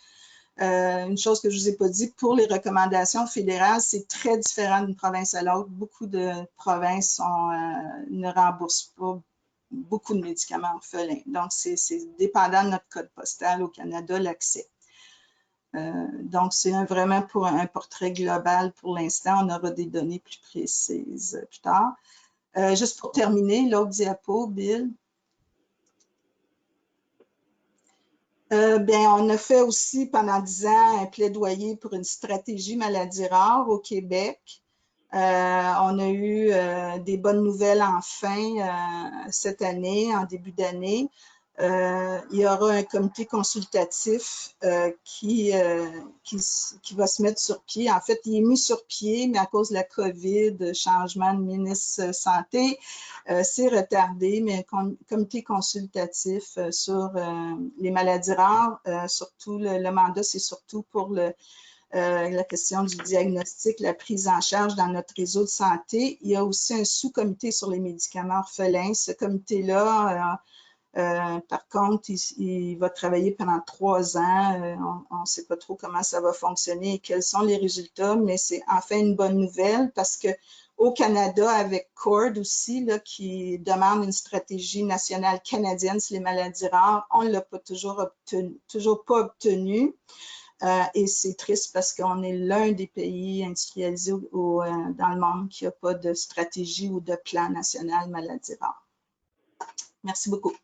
Une chose que je ne vous ai pas dit, pour les recommandations fédérales, c'est très différent d'une province à l'autre. Beaucoup de provinces ne remboursent pas beaucoup de médicaments orphelins. Donc, c'est dépendant de notre code postal au Canada, l'accès. Donc, c'est vraiment pour un portrait global pour l'instant. On aura des données plus précises plus tard. Juste pour terminer, l'autre diapo, Bill. On a fait aussi pendant 10 ans un plaidoyer pour une stratégie maladie rare au Québec. On a eu des bonnes nouvelles enfin cette année, en début d'année. Il y aura un comité consultatif qui va se mettre sur pied. En fait, il est mis sur pied, mais à cause de la COVID, changement de ministre santé, c'est retardé, mais un comité consultatif sur les maladies rares, surtout le mandat, c'est surtout pour la question du diagnostic, la prise en charge dans notre réseau de santé. Il y a aussi un sous-comité sur les médicaments orphelins. Ce comité-là, par contre, il va travailler pendant 3 ans. On ne sait pas trop comment ça va fonctionner et quels sont les résultats, mais c'est enfin une bonne nouvelle parce qu'au Canada, avec CORD aussi, là, qui demande une stratégie nationale canadienne sur les maladies rares, on ne l'a pas toujours pas obtenu. Et c'est triste parce qu'on est l'un des pays industrialisés dans le monde qui n'a pas de stratégie ou de plan national maladies rares. Merci beaucoup.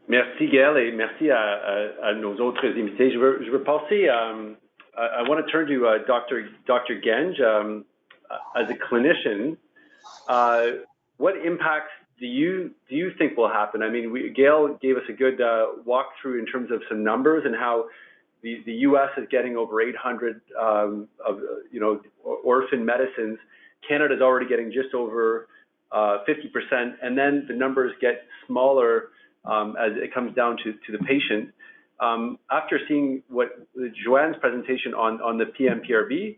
Merci, Gail, et merci à nos autres invités. Je veux passer, I want to turn to Dr. Genge. As a clinician, what impacts do you think will happen? I mean, Gail gave us a good walkthrough in terms of some numbers and how the U.S. is getting over 800 orphan medicines. Canada is already getting just over 50%, and then the numbers get smaller as it comes down to the patient. After seeing Joanne's presentation on the PMPRB,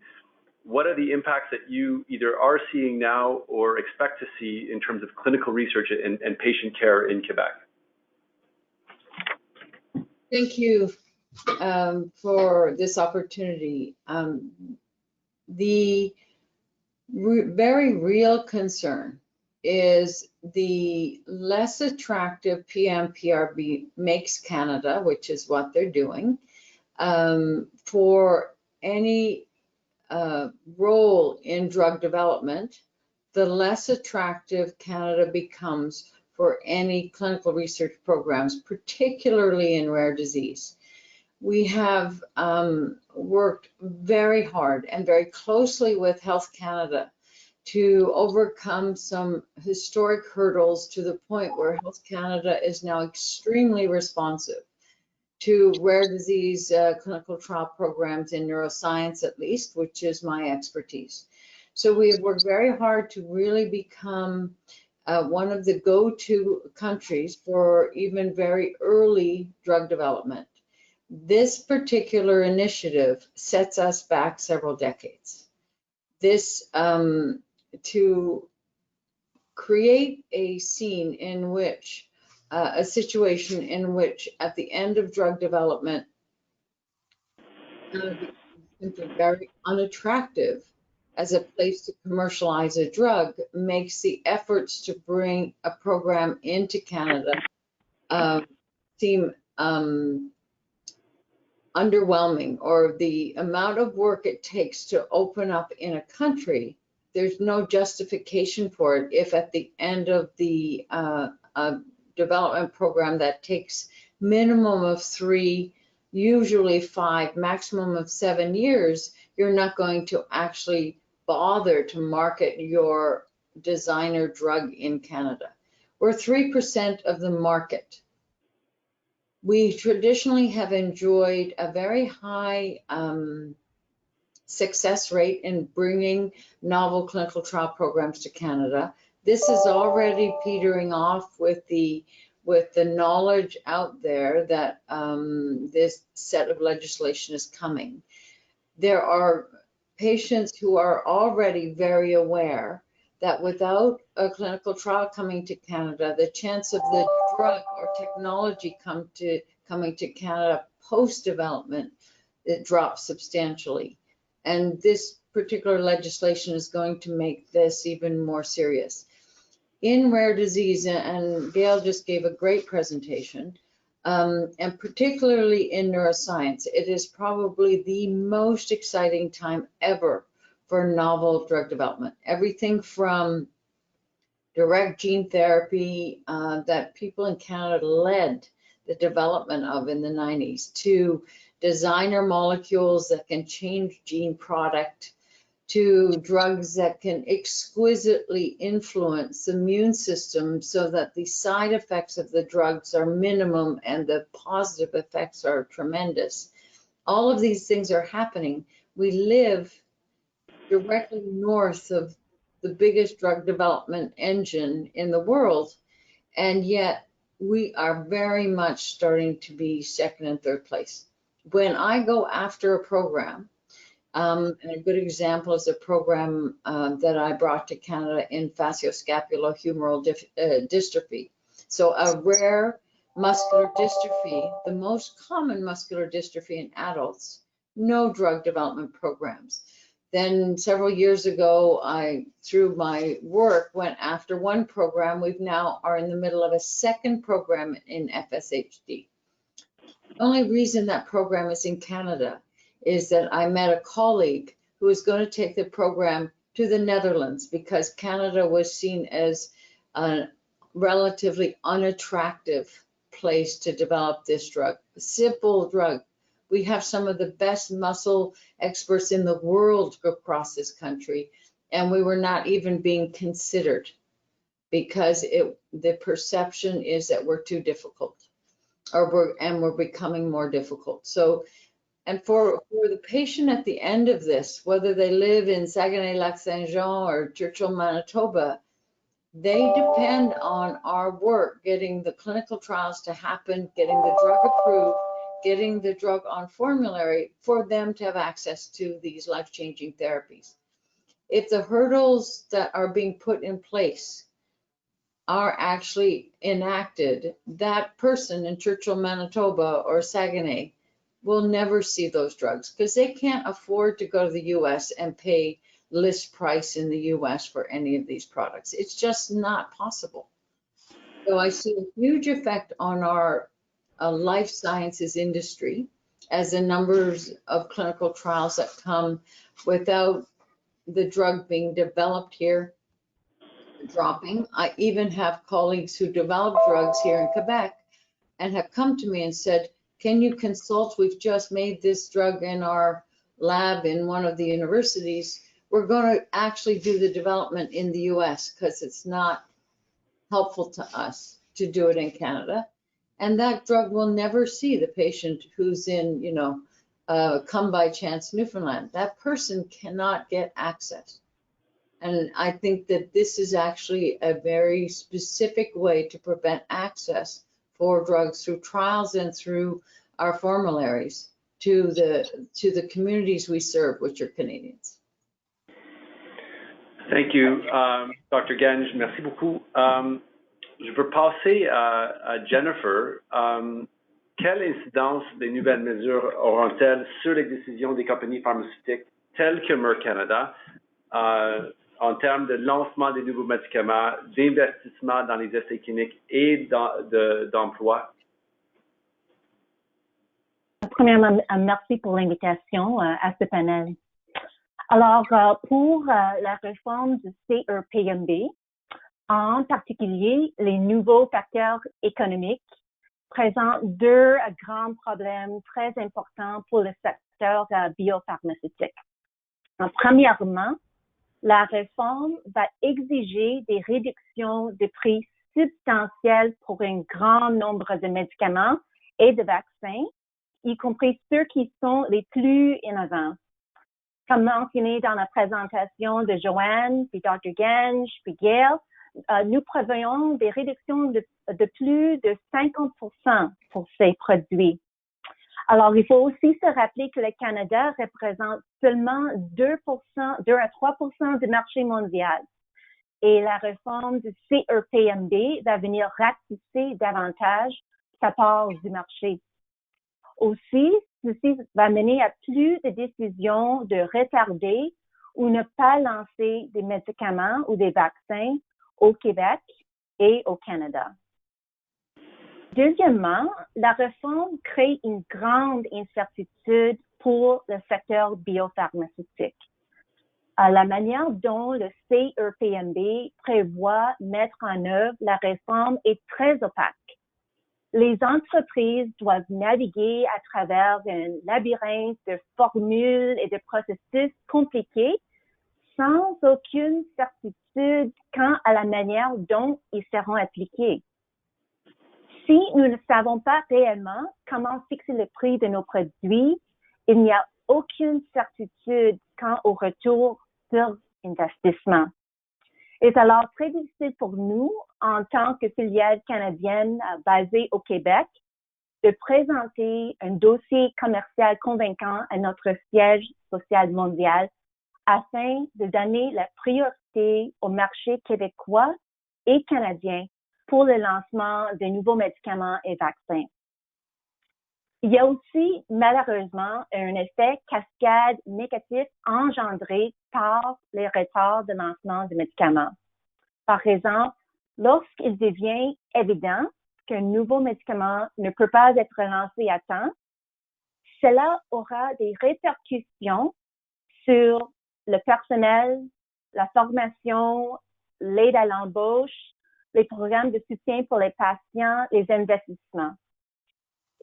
what are the impacts that you either are seeing now or expect to see in terms of clinical research and patient care in Quebec? Thank you for this opportunity. The very real concern is the less attractive PMPRB makes Canada, which is what they're doing, for any role in drug development, the less attractive Canada becomes for any clinical research programs, particularly in rare disease. We have worked very hard and very closely with Health Canada to overcome some historic hurdles to the point where Health Canada is now extremely responsive to rare disease clinical trial programs in neuroscience, at least, which is my expertise. So we have worked very hard to really become one of the go-to countries for even very early drug development. This particular initiative sets us back several decades. This to create a scene in which, a situation in which at the end of drug development, simply very unattractive as a place to commercialize a drug makes the efforts to bring a program into Canada seem underwhelming, or the amount of work it takes to open up in a country. There's no justification for it if at the end of the development program that takes minimum of 3, usually 5, maximum of 7 years, you're not going to actually bother to market your designer drug in Canada. We're 3% of the market. We traditionally have enjoyed a very high success rate in bringing novel clinical trial programs to Canada. This is already petering off with the knowledge out there that this set of legislation is coming. There are patients who are already very aware that without a clinical trial coming to Canada, the chance of the drug or technology coming to Canada post-development, it drops substantially. And this particular legislation is going to make this even more serious. In rare disease, and Gail just gave a great presentation, and particularly in neuroscience, it is probably the most exciting time ever for novel drug development. Everything from direct gene therapy that people in Canada led the development of in the 90s, to designer molecules that can change gene product, to drugs that can exquisitely influence the immune system so that the side effects of the drugs are minimum and the positive effects are tremendous. All of these things are happening. We live directly north of the biggest drug development engine in the world, and yet we are very much starting to be second and third place. When I go after a program, and a good example is a program that I brought to Canada in facioscapulohumeral dystrophy. So a rare muscular dystrophy, the most common muscular dystrophy in adults, no drug development programs. Then several years ago, I, through my work, went after one program. We now are in the middle of a second program in FSHD. The only reason that program is in Canada is that I met a colleague who was going to take the program to the Netherlands because Canada was seen as a relatively unattractive place to develop this drug. A simple drug. We have some of the best muscle experts in the world across this country, and we were not even being considered because the perception is that we're too difficult, and we're becoming more difficult. So, and for the patient at the end of this, whether they live in Saguenay-Lac-Saint-Jean or Churchill, Manitoba, they depend on our work, getting the clinical trials to happen, getting the drug approved, getting the drug on formulary for them to have access to these life-changing therapies. If the hurdles that are being put in place are actually enacted, that person in Churchill, Manitoba or Saguenay will never see those drugs because they can't afford to go to the US and pay list price in the US for any of these products. It's just not possible. So I see a huge effect on our life sciences industry as the numbers of clinical trials that come without the drug being developed here dropping. I even have colleagues who develop drugs here in Quebec and have come to me and said, can you consult? We've just made this drug in our lab in one of the universities. We're going to actually do the development in the US because it's not helpful to us to do it in Canada. And that drug will never see the patient who's in, Come By Chance, Newfoundland. That person cannot get access. And I think that this is actually a very specific way to prevent access for drugs through trials and through our formularies to the communities we serve, which are Canadians. Thank you, Dr. Genge. Merci beaucoup. Je veux passer à Jennifer. Quelle incidence les nouvelles mesures auront-elles sur les décisions des compagnies pharmaceutiques telles que Merck Canada en termes de lancement des nouveaux médicaments, d'investissement dans les essais cliniques et d'emploi? Premièrement, merci pour l'invitation à ce panel. Alors, pour la réforme du CEPMB, en particulier, les nouveaux facteurs économiques présentent deux grands problèmes très importants pour le secteur biopharmaceutique. Premièrement, la réforme va exiger des réductions de prix substantielles pour un grand nombre de médicaments et de vaccins, y compris ceux qui sont les plus innovants. Comme mentionné dans la présentation de Joanne, puis Dr. Genge, puis Gail, nous prévoyons des réductions de plus de 50% pour ces produits. Alors, il faut aussi se rappeler que le Canada représente seulement 2 à 3% du marché mondial. Et la réforme du CEPMB va venir ratisser davantage sa part du marché. Aussi, ceci va mener à plus de décisions de retarder ou ne pas lancer des médicaments ou des vaccins au Québec et au Canada. Deuxièmement, la réforme crée une grande incertitude pour le secteur biopharmaceutique. La manière dont le CEPMB prévoit mettre en œuvre la réforme est très opaque. Les entreprises doivent naviguer à travers un labyrinthe de formules et de processus compliqués sans aucune certitude quant à la manière dont ils seront appliqués. Si nous ne savons pas réellement comment fixer le prix de nos produits, il n'y a aucune certitude quant au retour sur investissement. Il est alors très difficile pour nous, en tant que filiale canadienne basée au Québec, de présenter un dossier commercial convaincant à notre siège social mondial afin de donner la priorité au marché québécois et canadien pour le lancement de nouveaux médicaments et vaccins. Il y a aussi, malheureusement, un effet cascade négatif engendré par les retards de lancement de médicaments. Par exemple, lorsqu'il devient évident qu'un nouveau médicament ne peut pas être lancé à temps, cela aura des répercussions sur le personnel, la formation, l'aide à l'embauche, les programmes de soutien pour les patients, les investissements.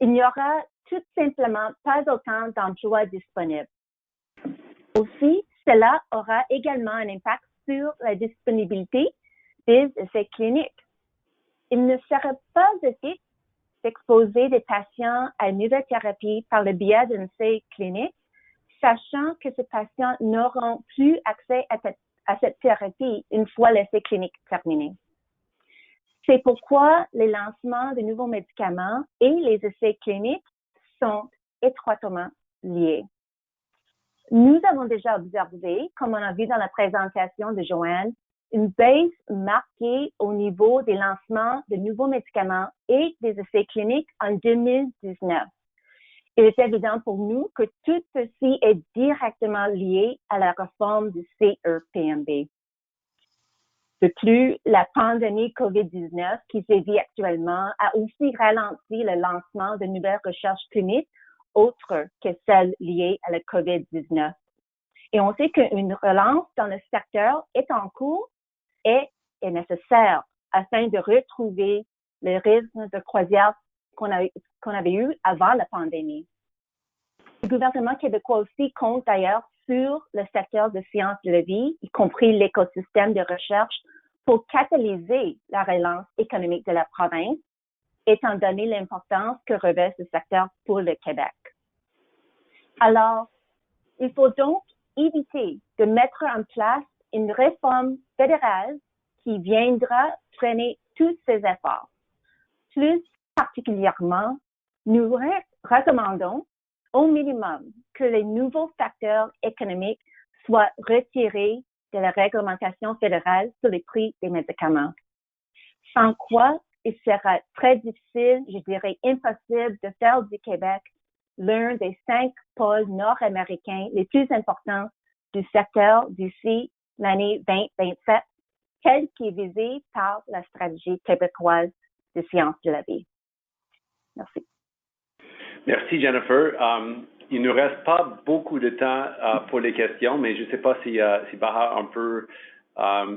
Il n'y aura tout simplement pas autant d'emplois disponibles. Aussi, cela aura également un impact sur la disponibilité des essais cliniques. Il ne serait pas éthique d'exposer des patients à une nouvelle thérapie par le biais d'un essai clinique, sachant que ces patients n'auront plus accès à cette thérapie une fois l'essai clinique terminé. C'est pourquoi les lancements de nouveaux médicaments et les essais cliniques sont étroitement liés. Nous avons déjà observé, comme on a vu dans la présentation de Joanne, une baisse marquée au niveau des lancements de nouveaux médicaments et des essais cliniques en 2019. Il est évident pour nous que tout ceci est directement lié à la réforme du CEPMB. De plus, la pandémie COVID-19 qui sévit actuellement a aussi ralenti le lancement de nouvelles recherches cliniques autres que celles liées à la COVID-19. Et on sait qu'une relance dans le secteur est en cours et est nécessaire afin de retrouver le rythme de croisière qu'on avait eu avant la pandémie. Le gouvernement québécois aussi compte d'ailleurs sur le secteur de sciences de la vie, y compris l'écosystème de recherche, pour catalyser la relance économique de la province, étant donné l'importance que revêt ce secteur pour le Québec. Alors, il faut donc éviter de mettre en place une réforme fédérale qui viendra freiner tous ces efforts. Plus particulièrement, nous recommandons au minimum que les nouveaux facteurs économiques soient retirés de la réglementation fédérale sur les prix des médicaments. Sans quoi, il sera très difficile, je dirais impossible, de faire du Québec l'un des 5 pôles nord-américains les plus importants du secteur d'ici l'année 2027, tel qui est visé par la stratégie québécoise de sciences de la vie. Merci. Merci, Jennifer. Il ne nous reste pas beaucoup de temps pour les questions, mais je ne sais pas si Baha on peut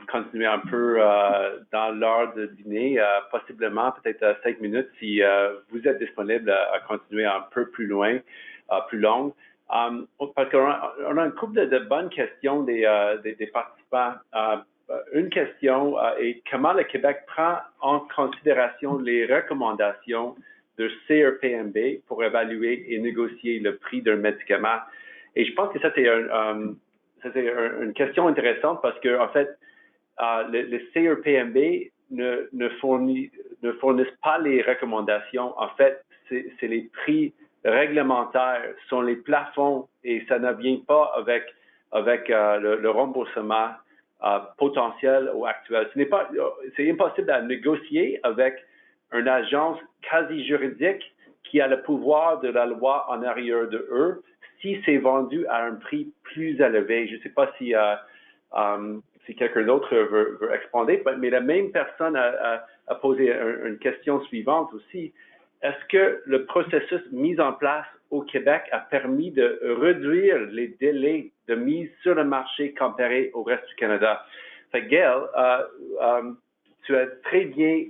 continuer un peu dans l'heure de dîner, possiblement peut-être 5 minutes si vous êtes disponible à continuer un peu plus loin, plus longue. Parce qu'on a une couple de bonnes questions des participants. Une question est comment le Québec prend en considération les recommandations de CEPMB pour évaluer et négocier le prix d'un médicament. Et je pense que ça, c'est une question intéressante parce que, en fait, le CEPMB ne fournissent pas les recommandations. En fait, c'est les prix réglementaires, sont les plafonds et ça ne vient pas avec le remboursement potentiel ou actuel. C'est impossible à négocier avec une agence quasi juridique qui a le pouvoir de la loi en arrière de eux si c'est vendu à un prix plus élevé. Je ne sais pas si quelqu'un d'autre veut expander, mais la même personne a posé une question suivante aussi. Est-ce que le processus mis en place au Québec a permis de réduire les délais de mise sur le marché comparé au reste du Canada? Fait que Gail, tu as très bien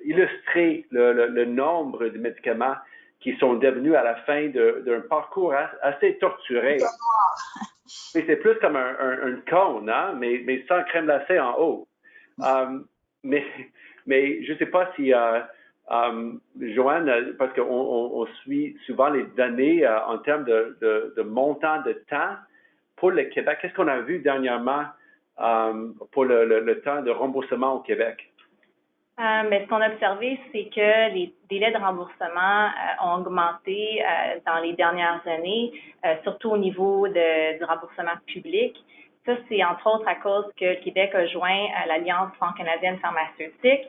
illustré le nombre de médicaments qui sont devenus à la fin d'un parcours assez torturé. Mais c'est plus comme un cône, hein? mais sans crème glacée en haut. Mais je ne sais pas si, Joanne, parce qu'on suit souvent les données en termes de montant de temps pour le Québec. Qu'est-ce qu'on a vu dernièrement pour le temps de remboursement au Québec? Mais ce qu'on a observé, c'est que les délais de remboursement ont augmenté dans les dernières années, surtout au niveau du remboursement public. Ça, c'est entre autres à cause que le Québec a joint l'Alliance franco-canadienne pharmaceutique.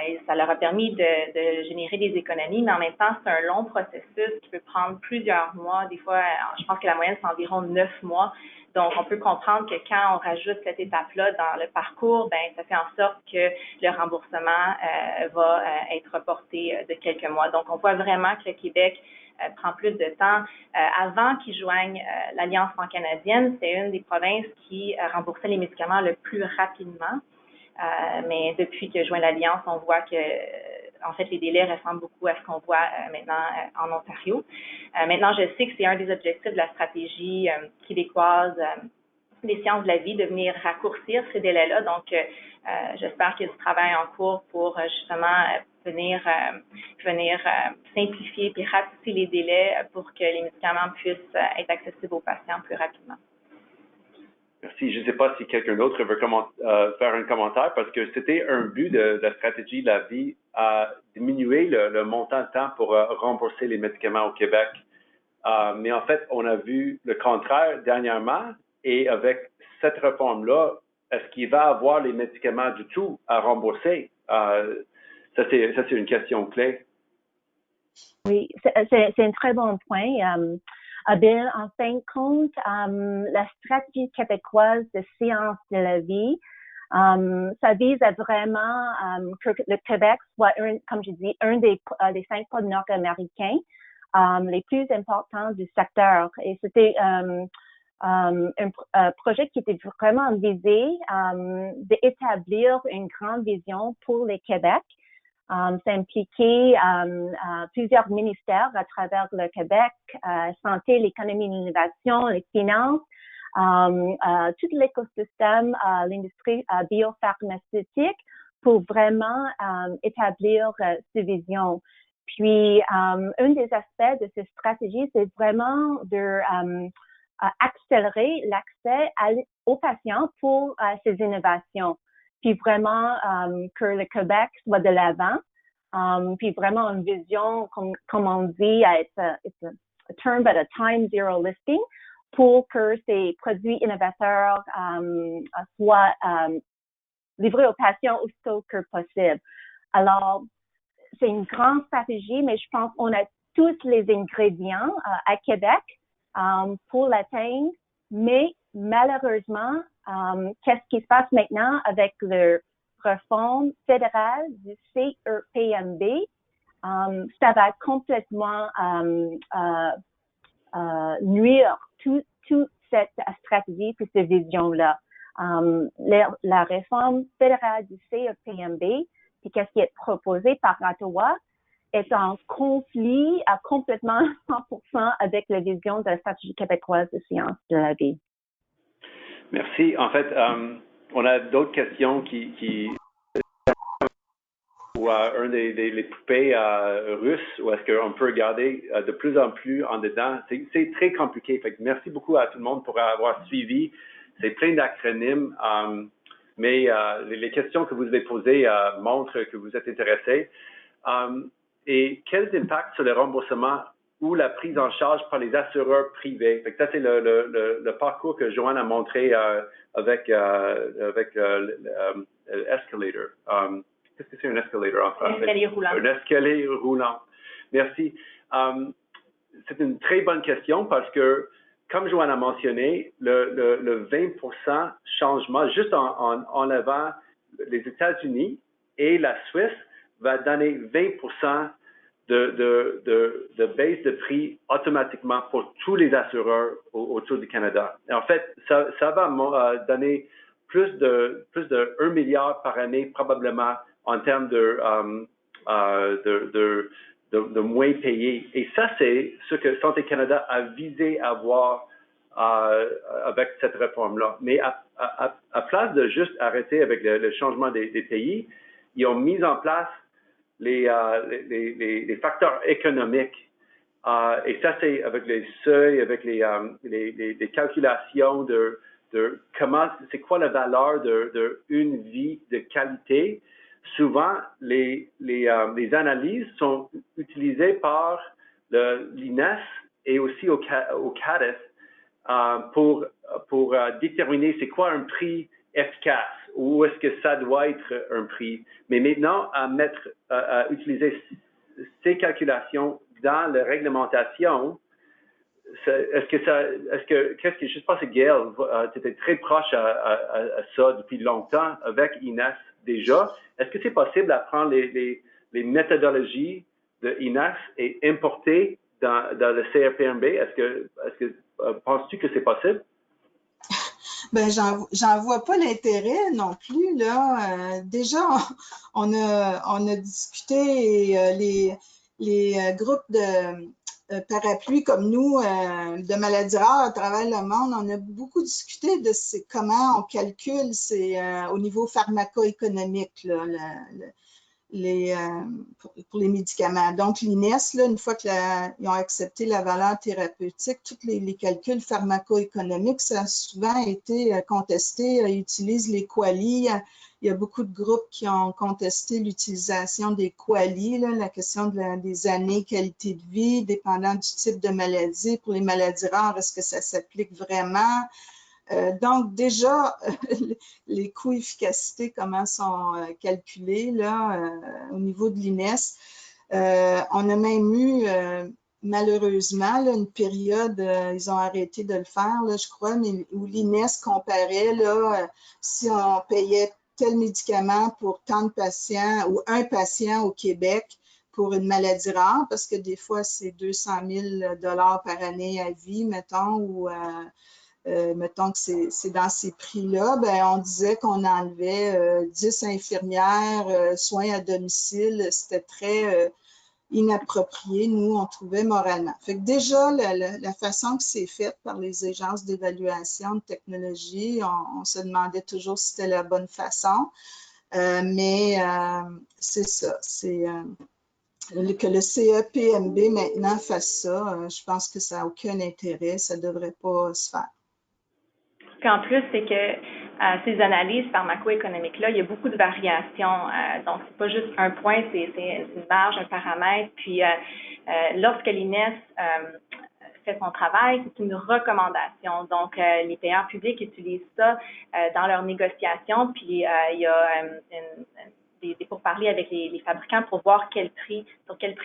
Et ça leur a permis de générer des économies, mais en même temps, c'est un long processus qui peut prendre plusieurs mois. Des fois, je pense que la moyenne, c'est environ 9 mois. Donc, on peut comprendre que quand on rajoute cette étape-là dans le parcours, ben, ça fait en sorte que le remboursement va être reporté de quelques mois. Donc, on voit vraiment que le Québec prend plus de temps. Avant qu'ils joignent l'Alliance franco-canadienne, c'est une des provinces qui remboursait les médicaments le plus rapidement. Mais depuis que joint l'Alliance, on voit que en fait, les délais ressemblent beaucoup à ce qu'on voit maintenant en Ontario. Maintenant, je sais que c'est un des objectifs de la stratégie québécoise des sciences de la vie de venir raccourcir ces délais-là. Donc, j'espère qu'il y a du travail en cours pour justement venir simplifier et rapetisser les délais pour que les médicaments puissent être accessibles aux patients plus rapidement. Merci. Je ne sais pas si quelqu'un d'autre veut faire un commentaire parce que c'était un but de la stratégie de la vie à diminuer le montant de temps pour rembourser les médicaments au Québec. Mais en fait, on a vu le contraire dernièrement et avec cette réforme-là, est-ce qu'il va avoir les médicaments du tout à rembourser? Ça, c'est une question clé. Oui, c'est un très bon point. Bill, en fin de compte, la stratégie québécoise de sciences de la vie, ça vise à vraiment que le Québec soit, comme je dis, un des 5 pôles nord-américains les plus importants du secteur. Et c'était un projet qui était vraiment visé d'établir une grande vision pour le Québec. Ça impliquait plusieurs ministères à travers le Québec, santé, l'économie, l'innovation, les finances, tout l'écosystème, l'industrie biopharmaceutique pour vraiment établir ces visions. Puis, un des aspects de cette stratégie, c'est vraiment de accélérer l'accès aux patients pour ces innovations. Puis vraiment que le Québec soit de l'avant, puis vraiment une vision, comme on dit, it's a term but a time zero listing, pour que ces produits innovateurs soient livrés aux patients aussitôt que possible. Alors, c'est une grande stratégie, mais je pense qu'on a tous les ingrédients à Québec pour l'atteindre, mais malheureusement, qu'est-ce qui se passe maintenant avec la réforme fédérale du CEPMB? Ça va complètement nuire toute cette stratégie et cette vision-là. La réforme fédérale du CEPMB, puis qu'est-ce qui est proposé par Ottawa, est en conflit à complètement 100% avec la vision de la stratégie québécoise de sciences de la vie. Merci. En fait, on a d'autres questions qui ou un les poupées russes où est-ce qu'on peut regarder de plus en plus en dedans. C'est très compliqué. Fait que merci beaucoup à tout le monde pour avoir suivi. C'est plein d'acronymes, mais les questions que vous avez posées montrent que vous êtes intéressés. Et quels impacts sur le remboursement ou la prise en charge par les assureurs privés? Fait que ça, c'est le parcours que Joanne a montré avec l'escalator. Qu'est-ce que c'est un escalator en français? Un escalier roulant. Un escalier roulant. Merci. C'est une très bonne question parce que, comme Joanne a mentionné, le 20% changement, juste en enlevant les États-Unis et la Suisse, va donner 20% de baisse de prix automatiquement pour tous les assureurs autour du Canada. Et en fait, ça va donner plus de 1 milliard par année probablement en termes de moins payés. Et ça, c'est ce que Santé Canada a visé à voir avec cette réforme-là. Mais à place de juste arrêter avec le changement des pays, ils ont mis en place les facteurs économiques. Et ça, c'est avec les seuils, avec les calculations de comment, c'est quoi la valeur d'une vie de qualité. Souvent, les analyses sont utilisées par l'INES et aussi au CADES pour déterminer c'est quoi un prix efficace, ou est-ce que ça doit être un prix. Mais maintenant, à utiliser ces calculations dans la réglementation, je pense que Gail, tu étais très proche à ça depuis longtemps avec Ines déjà. Est-ce que c'est possible d'apprendre les méthodologies de Ines et importer dans le CRPMB? Est-ce que penses-tu que c'est possible? Ben, j'en vois pas l'intérêt non plus, là. Déjà, on a discuté et les groupes de parapluies comme nous, de maladies rares à travers le monde, on a beaucoup discuté de comment on calcule au niveau pharmaco-économique, là, pour les médicaments. Donc, l'INES, là, une fois qu'ils ont accepté la valeur thérapeutique, tous les calculs pharmaco-économiques, ça a souvent été contesté. Ils utilisent les QALY. Il y a beaucoup de groupes qui ont contesté l'utilisation des QALY, là, la question des années qualité de vie, dépendant du type de maladie. Pour les maladies rares, est-ce que ça s'applique vraiment? Donc, déjà, les coûts efficacité, comment sont calculés là, au niveau de l'INES. On a même eu, malheureusement, là, une période, ils ont arrêté de le faire, là, je crois, mais où l'INES comparait là, si on payait tel médicament pour tant de patients ou un patient au Québec pour une maladie rare, parce que des fois, c'est 200 000 $ par année à vie, mettons, ou mettons que c'est dans ces prix-là, ben, on disait qu'on enlevait 10 infirmières, soins à domicile. C'était très inapproprié, nous, on trouvait moralement. Fait que déjà, la façon que c'est fait par les agences d'évaluation de technologie, on se demandait toujours si c'était la bonne façon. Mais c'est ça, c'est que le CEPMB maintenant fasse ça, je pense que ça n'a aucun intérêt, ça ne devrait pas se faire. En plus, c'est que ces analyses pharmaco-économiques-là, il y a beaucoup de variations. Donc, c'est pas juste un point, c'est une marge, un paramètre. Puis, lorsque l'INES fait son travail, c'est une recommandation. Donc, les payeurs publics utilisent ça dans leurs négociations. Puis, il y a des pourparlers avec les fabricants pour voir sur quel prix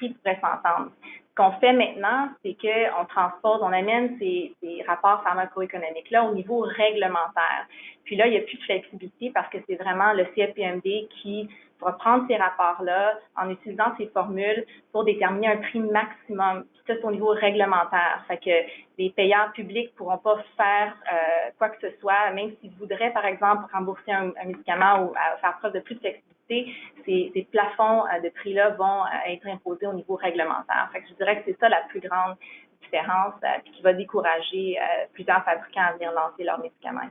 ils pourraient s'entendre. Ce qu'on fait maintenant, c'est qu'on transpose, on amène ces rapports pharmaco-économiques-là au niveau réglementaire. Puis là, il n'y a plus de flexibilité parce que c'est vraiment le CEPMB qui va prendre ces rapports-là en utilisant ces formules pour déterminer un prix maximum. Ça, c'est au niveau réglementaire. Fait que les payeurs publics ne pourront pas faire quoi que ce soit, même s'ils voudraient, par exemple, rembourser un médicament ou faire preuve de plus de flexibilité. Ces plafonds de prix-là vont être imposés au niveau réglementaire. Fait que je dirais que c'est ça la plus grande différence puis qui va décourager plusieurs fabricants à venir lancer leurs médicaments.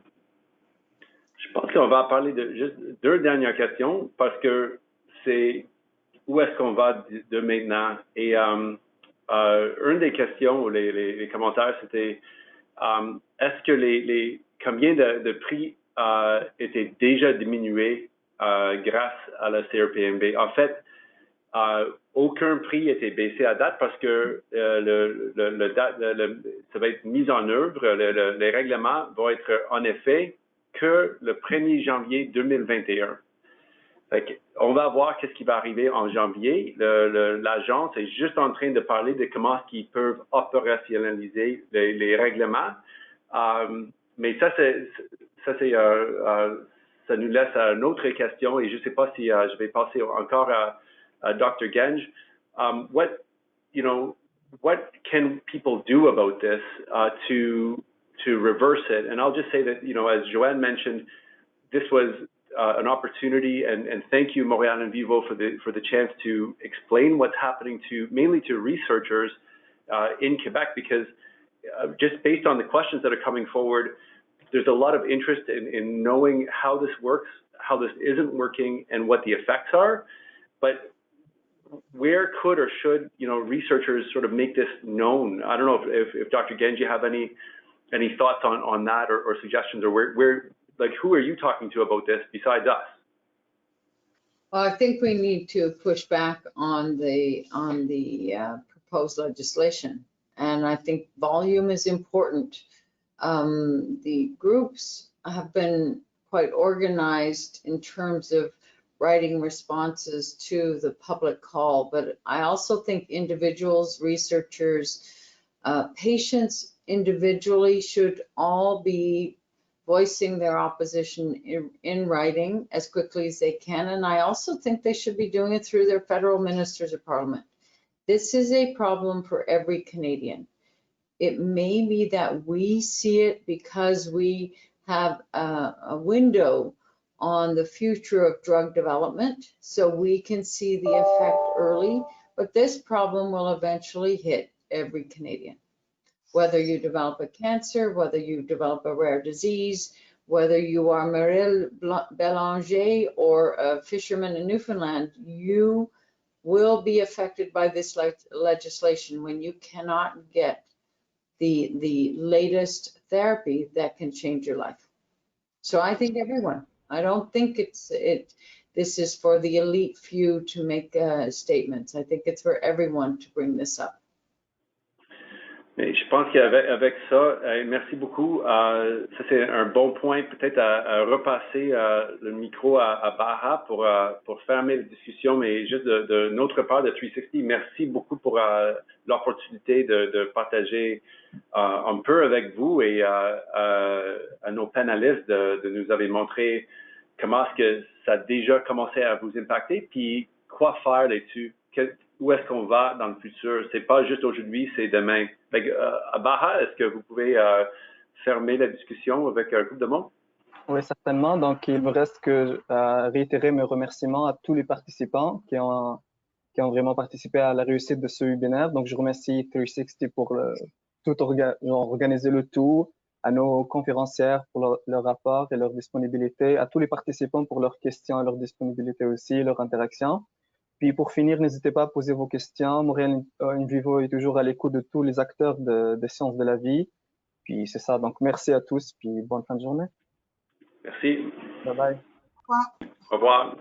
Je pense qu'on va parler de juste 2 dernières questions parce que c'est où est-ce qu'on va de maintenant? Et une des questions ou les commentaires, c'était est-ce que combien de prix étaient déjà diminués grâce à la CRPMB? En fait, aucun prix était baissé à date parce que ça va être mis en œuvre. Les règlements vont être en effet que le 1er janvier 2021. Fait on va voir qu'est-ce qui va arriver en janvier. L'agence est juste en train de parler de comment ils peuvent opérationnaliser les règlements. Mais ça nous laisse à une autre question et je ne sais pas si je vais passer encore à Dr. Genge. What can people do about this to reverse it? And I'll just say that, as Joanne mentioned, this was an opportunity, and thank you, Montréal en Vivo, for the chance to explain what's happening mainly to researchers in Quebec, because just based on the questions that are coming forward, there's a lot of interest in knowing how this works, how this isn't working, and what the effects are. But where could or should researchers sort of make this known? I don't know if Dr. Genge, you have any thoughts on that or suggestions, or where like who are you talking to about this besides us? Well, I think we need to push back on the proposed legislation, and I think volume is important. The groups have been quite organized in terms of writing responses to the public call, but I also think individuals, researchers, patients individually should all be voicing their opposition in writing as quickly as they can. And I also think they should be doing it through their federal ministers of parliament. This is a problem for every Canadian. It may be that we see it because we have a window on the future of drug development, so we can see the effect early, but this problem will eventually hit every Canadian. Whether you develop a cancer, whether you develop a rare disease, whether you are Marielle Bélanger or a fisherman in Newfoundland, you will be affected by this legislation when you cannot get the latest therapy that can change your life. So I think everyone. I don't think this is for the elite few to make statements. I think it's for everyone to bring this up. Mais je pense qu'avec ça, merci beaucoup. Ça, c'est un bon point, peut-être à repasser le micro à Baha pour fermer la discussion, mais juste de notre part de 360, merci beaucoup pour l'opportunité de partager un peu avec vous et à nos panélistes de nous avoir montré comment est-ce que ça a déjà commencé à vous impacter, puis quoi faire là-dessus. Où est-ce qu'on va dans le futur? C'est pas juste aujourd'hui, c'est demain. Baha, est-ce que vous pouvez fermer la discussion avec un groupe de monde? Oui, certainement. Donc, il me reste que réitérer mes remerciements à tous les participants qui ont vraiment participé à la réussite de ce webinaire. Donc, je remercie 360 pour organiser le tout, à nos conférencières pour leur rapport et leur disponibilité, à tous les participants pour leurs questions et leur disponibilité aussi, leur interaction. Puis pour finir, n'hésitez pas à poser vos questions. Montréal en Vivo est toujours à l'écoute de tous les acteurs des sciences de la vie. Puis c'est ça. Donc merci à tous. Puis bonne fin de journée. Merci. Bye bye. Au revoir. Au revoir.